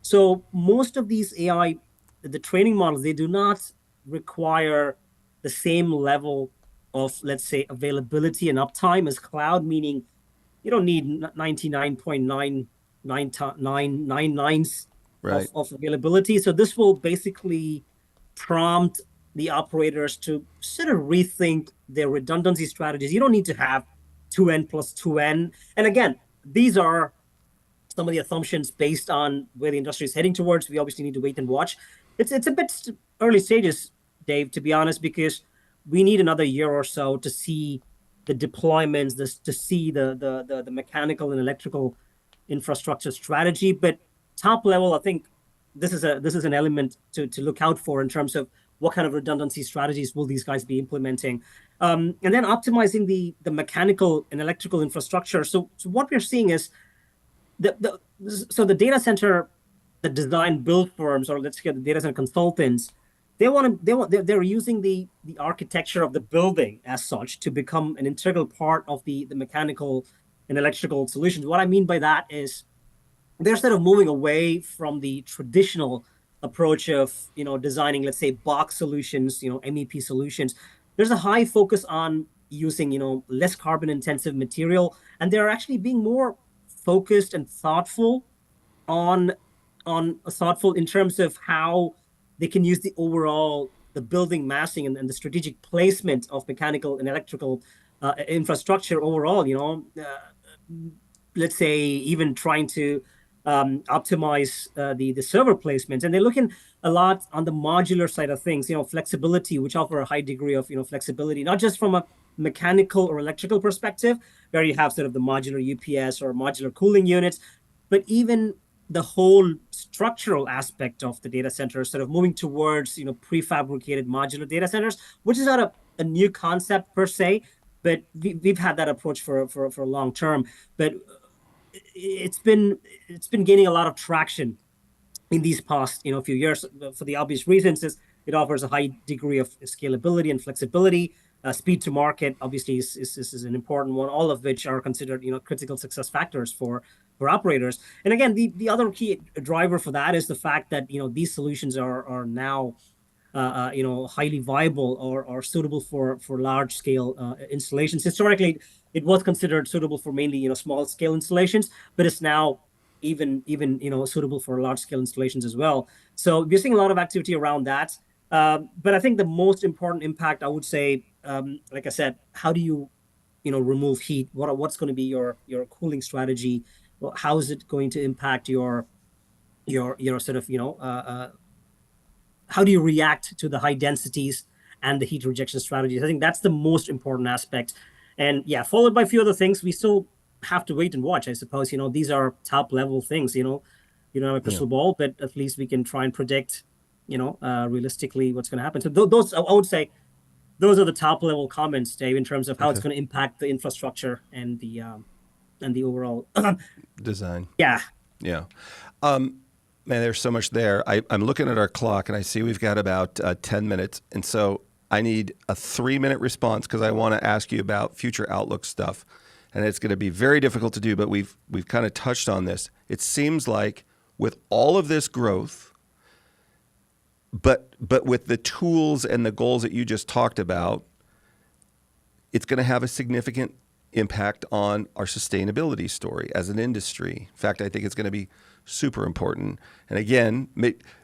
So most of these AI, the training models, they do not require the same level of, let's say, availability and uptime as cloud, meaning you don't need 99.9999 Right. of availability. So this will basically prompt the operators to sort of rethink their redundancy strategies. You don't need to have 2n plus 2n. And again, these are some of the assumptions based on where the industry is heading towards. We obviously need to wait and watch. It's a bit early stages, Dave, to be honest, because we need another year or so to see the deployments, to see the mechanical and electrical infrastructure strategy. But top level, I think this is an element to look out for in terms of what kind of redundancy strategies will these guys be implementing, and then optimizing the mechanical and electrical infrastructure. So what we're seeing is the data center, the design build firms, or let's get the data center consultants, they're using the architecture of the building as such to become an integral part of the mechanical and electrical solutions. What I mean by that is, they're sort of moving away from the traditional approach of, designing, let's say, box solutions, MEP solutions. There's a high focus on using, less carbon intensive material, and they're actually being more focused and thoughtful on thoughtful in terms of how they can use the overall the building massing and the strategic placement of mechanical and electrical infrastructure overall. Let's say even trying to optimize the server placement, and they're looking a lot on the modular side of things. Flexibility, which offer a high degree of flexibility, not just from a mechanical or electrical perspective, where you have sort of the modular UPS or modular cooling units, but even the whole structural aspect of the data center, sort of moving towards prefabricated modular data centers, which is not a new concept per se, but we've had that approach for a long term. But it's been gaining a lot of traction in these past few years for the obvious reasons. Is it offers a high degree of scalability and flexibility. Speed to market obviously is an important one, all of which are considered critical success factors for operators. And again, the other key driver for that is the fact that these solutions are now highly viable or suitable for large scale installations. Historically, it was considered suitable for mainly small scale installations, but it's now even suitable for large scale installations as well. So we're seeing a lot of activity around that. But I think the most important impact, I would say, like I said, how do you remove heat? What's going to be your cooling strategy? Well, how is it going to impact your sort of how do you react to the high densities and the heat rejection strategies? I think that's the most important aspect. And yeah, followed by a few other things. We still have to wait and watch, I suppose. These are top level things. You don't have a crystal ball, but at least we can try and predict, realistically what's going to happen. So those, I would say, those are the top level comments, Dave, in terms of how it's going to impact the infrastructure and the overall design. Yeah. Yeah. Man, there's so much there. I'm looking at our clock and I see we've got about 10 minutes. And so I need a 3-minute response because I want to ask you about future outlook stuff. And it's going to be very difficult to do, but we've kind of touched on this. It seems like with all of this growth, but with the tools and the goals that you just talked about, it's going to have a significant impact on our sustainability story as an industry. In fact, I think it's going to be super important. And again,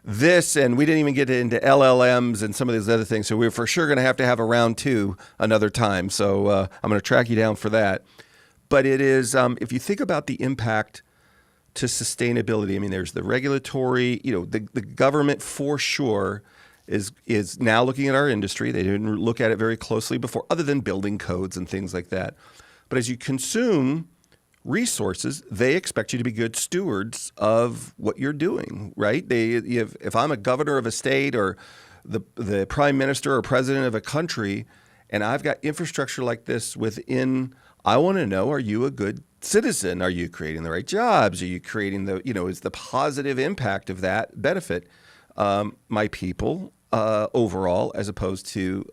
this, and we didn't even get into LLMs and some of these other things. So we're for sure going to have a round 2 another time. So I'm going to track you down for that. But it is, if you think about the impact to sustainability, I mean, there's the regulatory, the government for sure is now looking at our industry. They didn't look at it very closely before, other than building codes and things like that. But as you consume resources, they expect you to be good stewards of what you're doing, right? If I'm a governor of a state or the prime minister or president of a country, and I've got infrastructure like this within, I want to know, are you a good citizen? Are you creating the right jobs? Are you creating is the positive impact of that benefit my people overall, as opposed to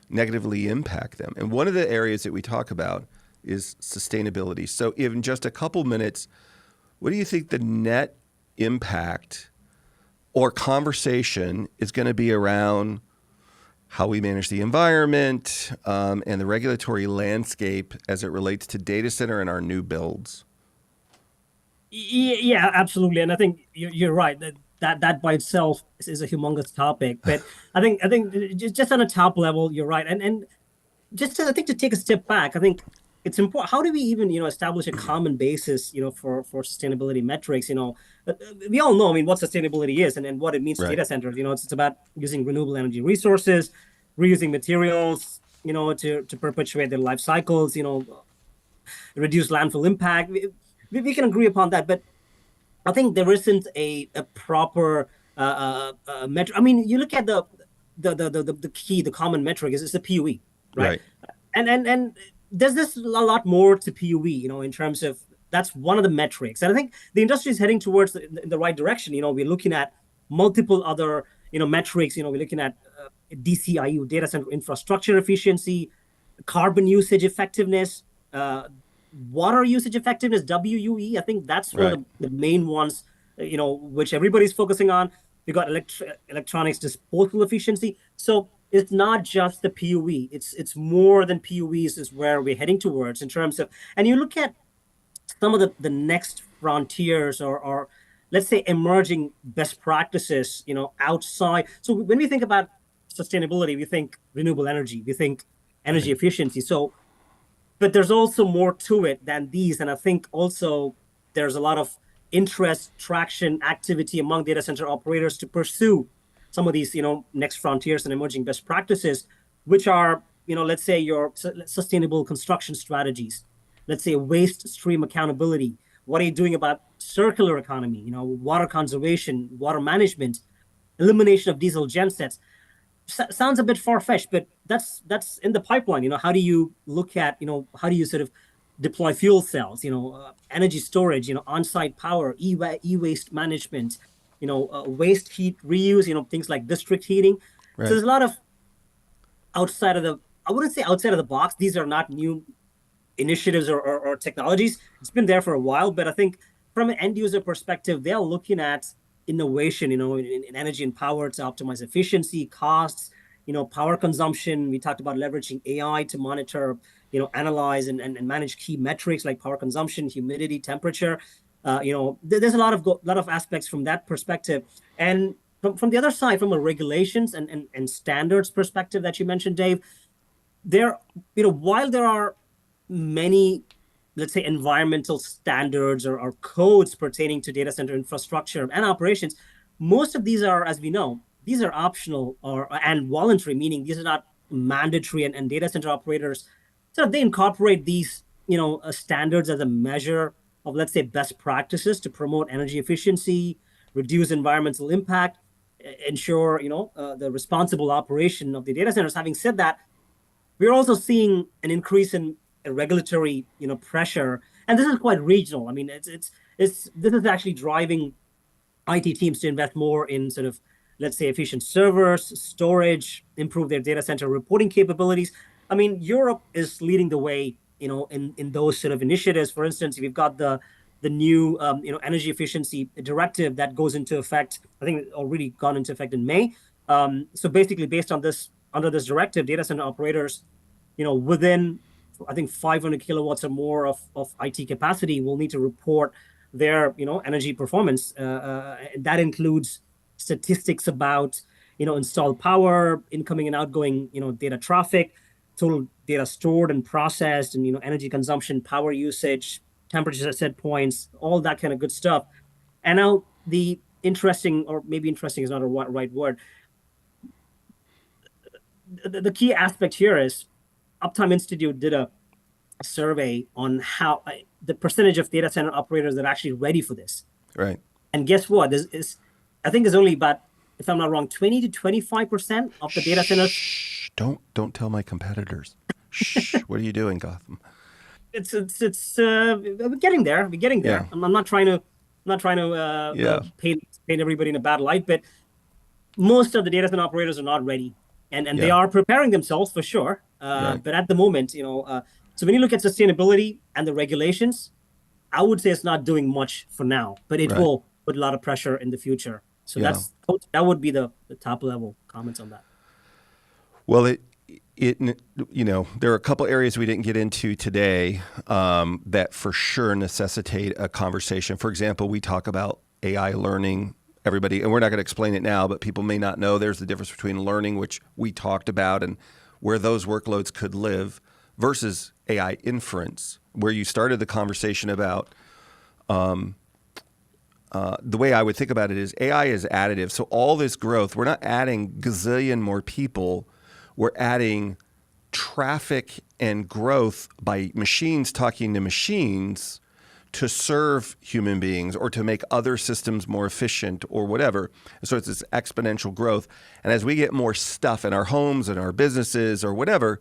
negatively impact them? And one of the areas that we talk about is sustainability. So in just a couple minutes, what do you think the net impact or conversation is going to be around how we manage the environment and the regulatory landscape as it relates to data center and our new builds? Yeah, absolutely. And I think you're right that by itself is a humongous topic. But I think just on a top level, you're right. And just to, I think, to take a step back, I think it's important. How do we even establish a common basis for sustainability metrics? We all know, I mean, what sustainability is and what it means to data centers. It's about using renewable energy resources, reusing materials, to perpetuate their life cycles, reduce landfill impact. We can agree upon that, but I think there isn't a proper metric. I mean, you look at the common metric is the PUE, right? And there's this a lot more to PUE, in terms of that's one of the metrics. And I think the industry is heading towards the right direction. We're looking at multiple other metrics. We're looking at DCIU, data center infrastructure efficiency, carbon usage effectiveness, water usage effectiveness, WUE. I think that's one of the main ones, which everybody's focusing on. We got electronics disposal efficiency. So it's not just the PUE. It's more than PUEs is where we're heading towards in terms of, and you look at some of the next frontiers or let's say emerging best practices, outside. So when we think about sustainability, we think renewable energy, we think energy efficiency. So, but there's also more to it than these. And I think also there's a lot of interest, traction, activity among data center operators to pursue some of these, next frontiers and emerging best practices, which are, let's say your sustainable construction strategies, let's say waste stream accountability. What are you doing about circular economy? Water conservation, water management, elimination of diesel gensets. Sounds a bit far-fetched, but that's in the pipeline. How do you look at, how do you sort of deploy fuel cells, energy storage, on-site power, e-waste management, waste heat reuse, things like district heating. So Right. there's a lot of outside of the, I wouldn't say outside of the box. These are not new initiatives or technologies. It's been there for a while, but I think from an end user perspective, they're looking at innovation, in energy and power to optimize efficiency, costs, power consumption. We talked about leveraging AI to monitor, analyze and manage key metrics like power consumption, humidity, temperature. There's a lot of aspects from that perspective. And from the other side, from a regulations and standards perspective that you mentioned, Dave, while there are many, let's say, environmental standards or codes pertaining to data center infrastructure and operations, most of these are, as we know, these are optional and voluntary, meaning these are not mandatory, and data center operators, so they incorporate these, standards as a measure of, let's say, best practices to promote energy efficiency, reduce environmental impact, ensure, the responsible operation of the data centers. Having said that, we're also seeing an increase in regulatory, pressure, and this is quite regional. I mean, this is actually driving IT teams to invest more in sort of, let's say, efficient servers, storage, improve their data center reporting capabilities. I mean, Europe is leading the way, in those sort of initiatives. For instance, we've got the new, energy efficiency directive that goes into effect. I think it already gone into effect in May. So basically, based on this, under this directive, data center operators, within, I think, 500 kilowatts or more of IT capacity will need to report their, energy performance. That includes statistics about, installed power, incoming and outgoing, data traffic, total data stored and processed, and, energy consumption, power usage, temperatures at set points, all that kind of good stuff. And now the interesting, or maybe interesting is not a right word. The key aspect here is Uptime Institute did a survey on how the percentage of data center operators that are actually ready for this. Right. And guess what? I think there's only about, if I'm not wrong, 20 to 25% of the data centers. Shh, don't tell my competitors. Shh, what are you doing, Gautham? We're getting there. We're getting there. Yeah. I'm not trying to Yeah. paint everybody in a bad light, but most of the data center operators are not ready, and they Yeah. are preparing themselves for sure. Right. But at the moment, so when you look at sustainability and the regulations, I would say it's not doing much for now, but it Right. will put a lot of pressure in the future. So Yeah. that would be the top level comments on that. Well, there are a couple areas we didn't get into today that for sure necessitate a conversation. For example, we talk about AI learning. Everybody, and we're not going to explain it now, but people may not know there's the difference between learning, which we talked about, and where those workloads could live, versus AI inference, where you started the conversation about. The way I would think about it is AI is additive. So all this growth, we're not adding gazillion more people. We're adding traffic and growth by machines talking to machines to serve human beings or to make other systems more efficient or whatever. So it's this exponential growth. And as we get more stuff in our homes and our businesses or whatever,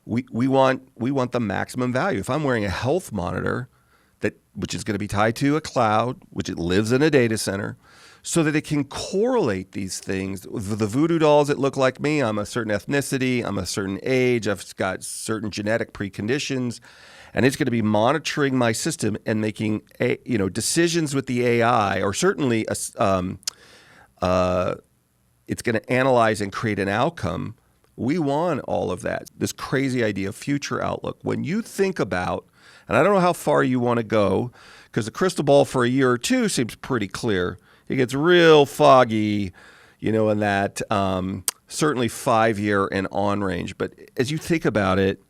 we want the maximum value. If I'm wearing a health monitor, which is going to be tied to a cloud, which it lives in a data center, so that it can correlate these things. The voodoo dolls that look like me, I'm a certain ethnicity, I'm a certain age, I've got certain genetic preconditions, and it's going to be monitoring my system and making decisions with the AI, or certainly it's going to analyze and create an outcome. We want all of that. This crazy idea of future outlook. When you think about, and I don't know how far you want to go, because the crystal ball for a year or two seems pretty clear. It gets real foggy, in that certainly 5-year and on range. But as you think about it,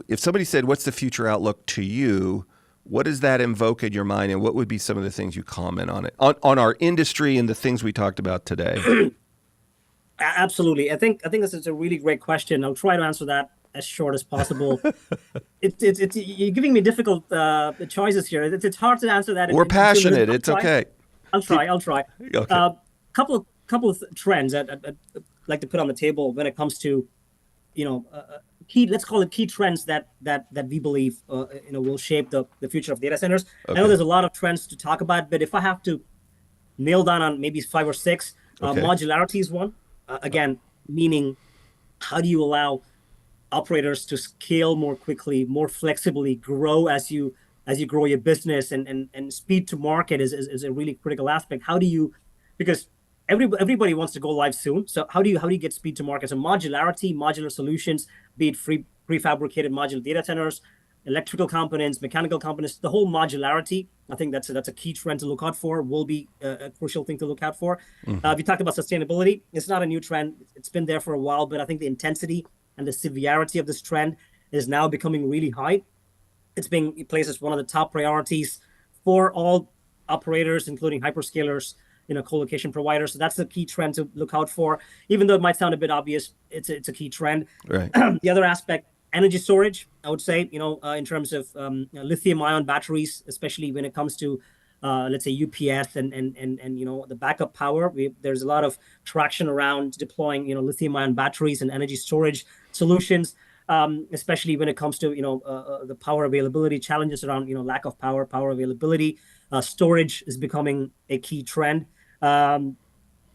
if somebody said, what's the future outlook to you? What does that invoke in your mind, and what would be some of the things you comment on it, on our industry and the things we talked about today? Absolutely. I think this is a really great question. I'll try to answer that as short as possible. It's you're giving me difficult choices here. It's hard to answer that. We're In 2 minutes. passionate. It's okay. I'll try. Okay. Couple of trends that I'd like to put on the table when it comes to, key. Let's call it key trends that we believe will shape the future of data centers. Okay. I know there's a lot of trends to talk about, but if I have to nail down on maybe 5 or 6, Okay. modularity is one. Again, meaning how do you allow operators to scale more quickly, more flexibly, grow as you grow your business, and speed to market is a really critical aspect. How do you, because everybody wants to go live soon, so how do you get speed to market? So modular solutions, be it prefabricated modular data centers, electrical components, mechanical components, the whole modularity. I think that's a key trend to look out for. Will be a crucial thing to look out for. If you talked about sustainability, it's not a new trend. It's been there for a while, but I think the intensity and the severity of this trend is now becoming really high. It's being placed as one of the top priorities for all operators, including hyperscalers, co-location providers. So that's a key trend to look out for. Even though it might sound a bit obvious, it's a key trend. Right. The other aspect, energy storage, I would say, in terms of lithium-ion batteries, especially when it comes to, let's say, UPS and the backup power. There's a lot of traction around deploying, lithium-ion batteries and energy storage solutions, especially when it comes to, the power availability challenges around, lack of power availability. Storage is becoming a key trend.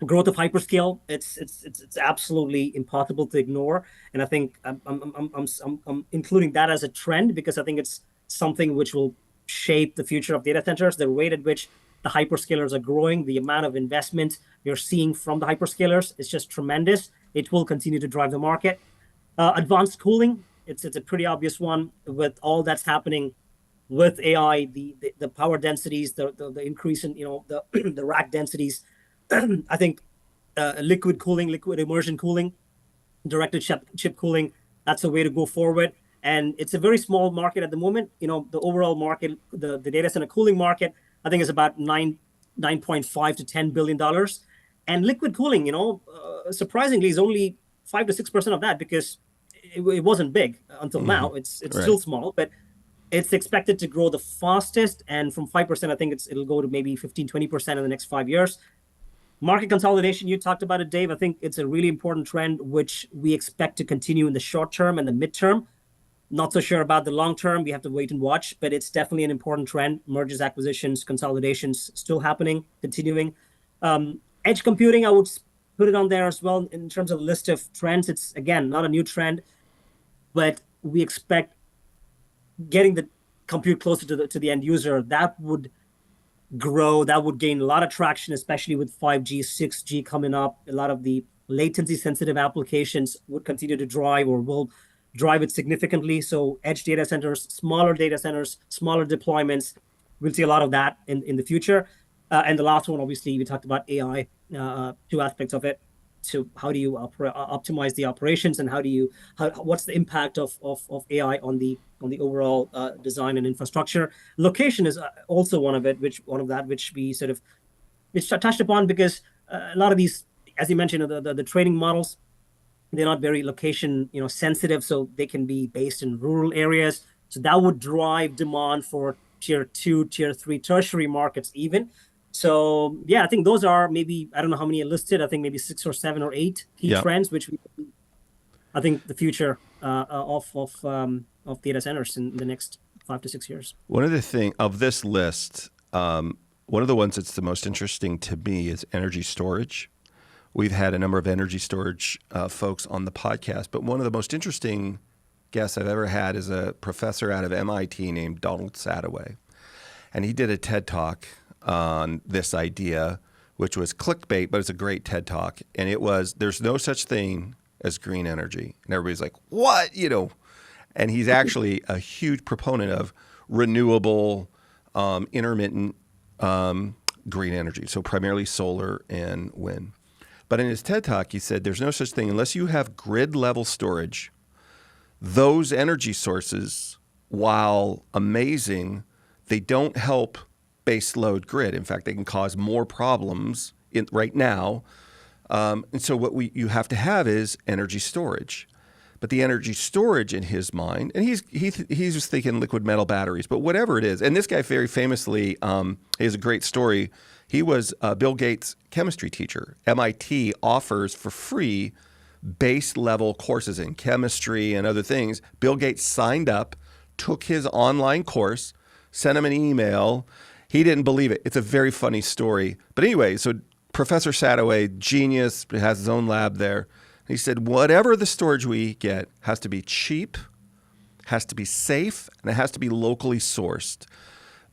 Growth of hyperscale, it's absolutely impossible to ignore, and I think I'm including that as a trend because I think it's something which will shape the future of data centers. The rate at which the hyperscalers are growing, the amount of investment you're seeing from the hyperscalers is just tremendous. It will continue to drive the market. Advanced cooling, it's a pretty obvious one with all that's happening with AI, the power densities, the increase in the rack densities. I think liquid immersion cooling, directed chip cooling, that's a way to go forward. And it's a very small market at the moment. The overall market, the data center cooling market, I think is about $9.5 to $10 billion. And liquid cooling, surprisingly, is only 5 to 6% of that because it wasn't big until now. It's Right. still small, but it's expected to grow the fastest. And from 5%, I think it'll go to maybe 15-20% in the next 5 years. Market consolidation, you talked about it, Dave. I think it's a really important trend, which we expect to continue in the short term and the midterm. Not so sure about the long term. We have to wait and watch, but it's definitely an important trend. Mergers, acquisitions, consolidations still happening, continuing. Edge computing, I would put it on there as well in terms of list of trends. It's, again, not a new trend, but we expect getting the compute closer to the end user. That would grow, that would gain a lot of traction, especially with 5G, 6G coming up. A lot of the latency sensitive applications would continue to drive or will drive it significantly. So edge data centers, smaller deployments, we'll see a lot of that in the future. And the last one, obviously, we talked about AI, 2 aspects of it. So how do you optimize the operations, and what's the impact of AI on the overall design and infrastructure? Location is also one of that which we touched upon, because a lot of these, as you mentioned, the training models, they're not very location sensitive, so they can be based in rural areas. So that would drive demand for tier 2, tier 3, tertiary markets even. So yeah, I think those are maybe, I don't know how many are listed. I think maybe 6 or 7 or 8 key trends, which I think the future of data centers in the next 5 to 6 years. One of the things of this list, one of the ones that's the most interesting to me is energy storage. We've had a number of energy storage folks on the podcast, but one of the most interesting guests I've ever had is a professor out of MIT named Donald Sadoway. And he did a TED Talk on this idea, which was clickbait, but it's a great TED Talk. And it was, there's no such thing as green energy. And everybody's like, what? And he's actually a huge proponent of renewable, intermittent green energy. So primarily solar and wind. But in his TED Talk, he said there's no such thing unless you have grid level storage. Those energy sources, while amazing, they don't help base load grid. In fact, they can cause more problems right now. And so what you have to have is energy storage. But the energy storage in his mind, and he's just thinking liquid metal batteries, but whatever it is. And this guy very famously, he has a great story. He was Bill Gates' chemistry teacher. MIT offers for free base level courses in chemistry and other things. Bill Gates signed up, took his online course, sent him an email. He didn't believe it. It's a very funny story. But anyway, so Professor Sadoway, genius, has his own lab there. He said, whatever the storage we get has to be cheap, has to be safe, and it has to be locally sourced.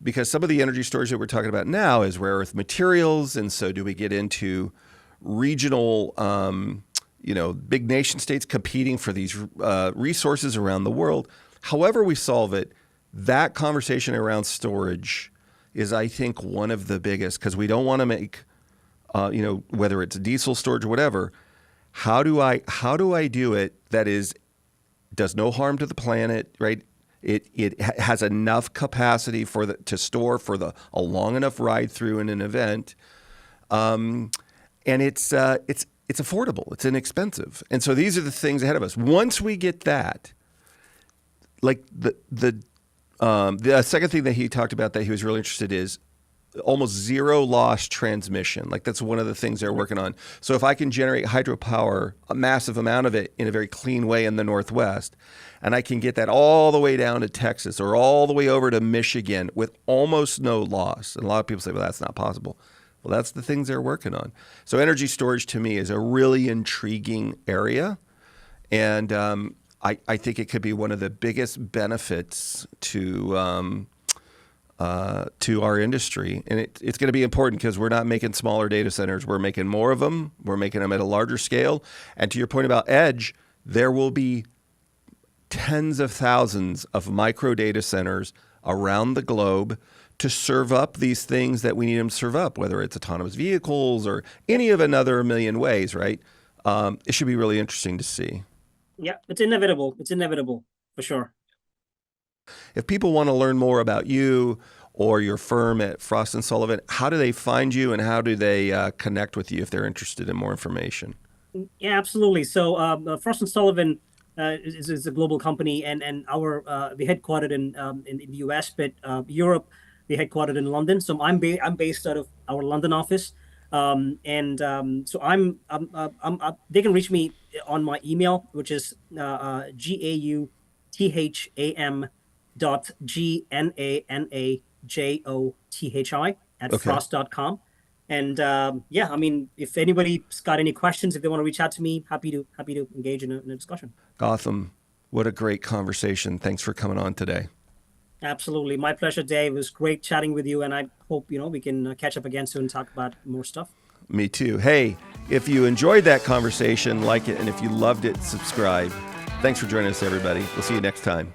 Because some of the energy storage that we're talking about now is rare earth materials. And so do we get into regional, big nation states competing for these resources around the world? However we solve it, that conversation around storage is, I think, one of the biggest, because we don't want to make, whether it's diesel storage or whatever, how do I do it that does no harm to the planet, right? It has enough capacity to store for a long enough ride through in an event, and it's affordable, it's inexpensive, and so these are the things ahead of us. Once we get that, like the second thing that he talked about that he was really interested is almost zero loss transmission. Like that's one of the things they're working on. So if I can generate hydropower, a massive amount of it in a very clean way in the Northwest, and I can get that all the way down to Texas or all the way over to Michigan with almost no loss. And a lot of people say, well, that's not possible. Well, that's the things they're working on. So energy storage to me is a really intriguing area. And I think it could be one of the biggest benefits to our industry. And it's going to be important because we're not making smaller data centers. We're making more of them. We're making them at a larger scale. And to your point about edge, there will be tens of thousands of micro data centers around the globe to serve up these things that we need them to serve up, whether it's autonomous vehicles or any of another million ways, right? It should be really interesting to see. Yeah, it's inevitable. It's inevitable, for sure. If people want to learn more about you or your firm at Frost Sullivan, how do they find you and how do they connect with you if they're interested in more information? Yeah, absolutely. So Frost Sullivan is a global company, and we're headquartered in the US, but Europe, we're headquartered in London. So I'm based out of our London office, so they can reach me on my email, which is GAUTHAM.GNANAJOTHI at frost.com. And I mean, if anybody's got any questions, if they want to reach out to me, happy to engage in a discussion. Gautham, what a great conversation. Thanks for coming on today. Absolutely. My pleasure, Dave. It was great chatting with you, and I hope, we can catch up again soon and talk about more stuff. Me too. Hey, if you enjoyed that conversation, like it, and if you loved it, subscribe. Thanks for joining us, everybody. We'll see you next time.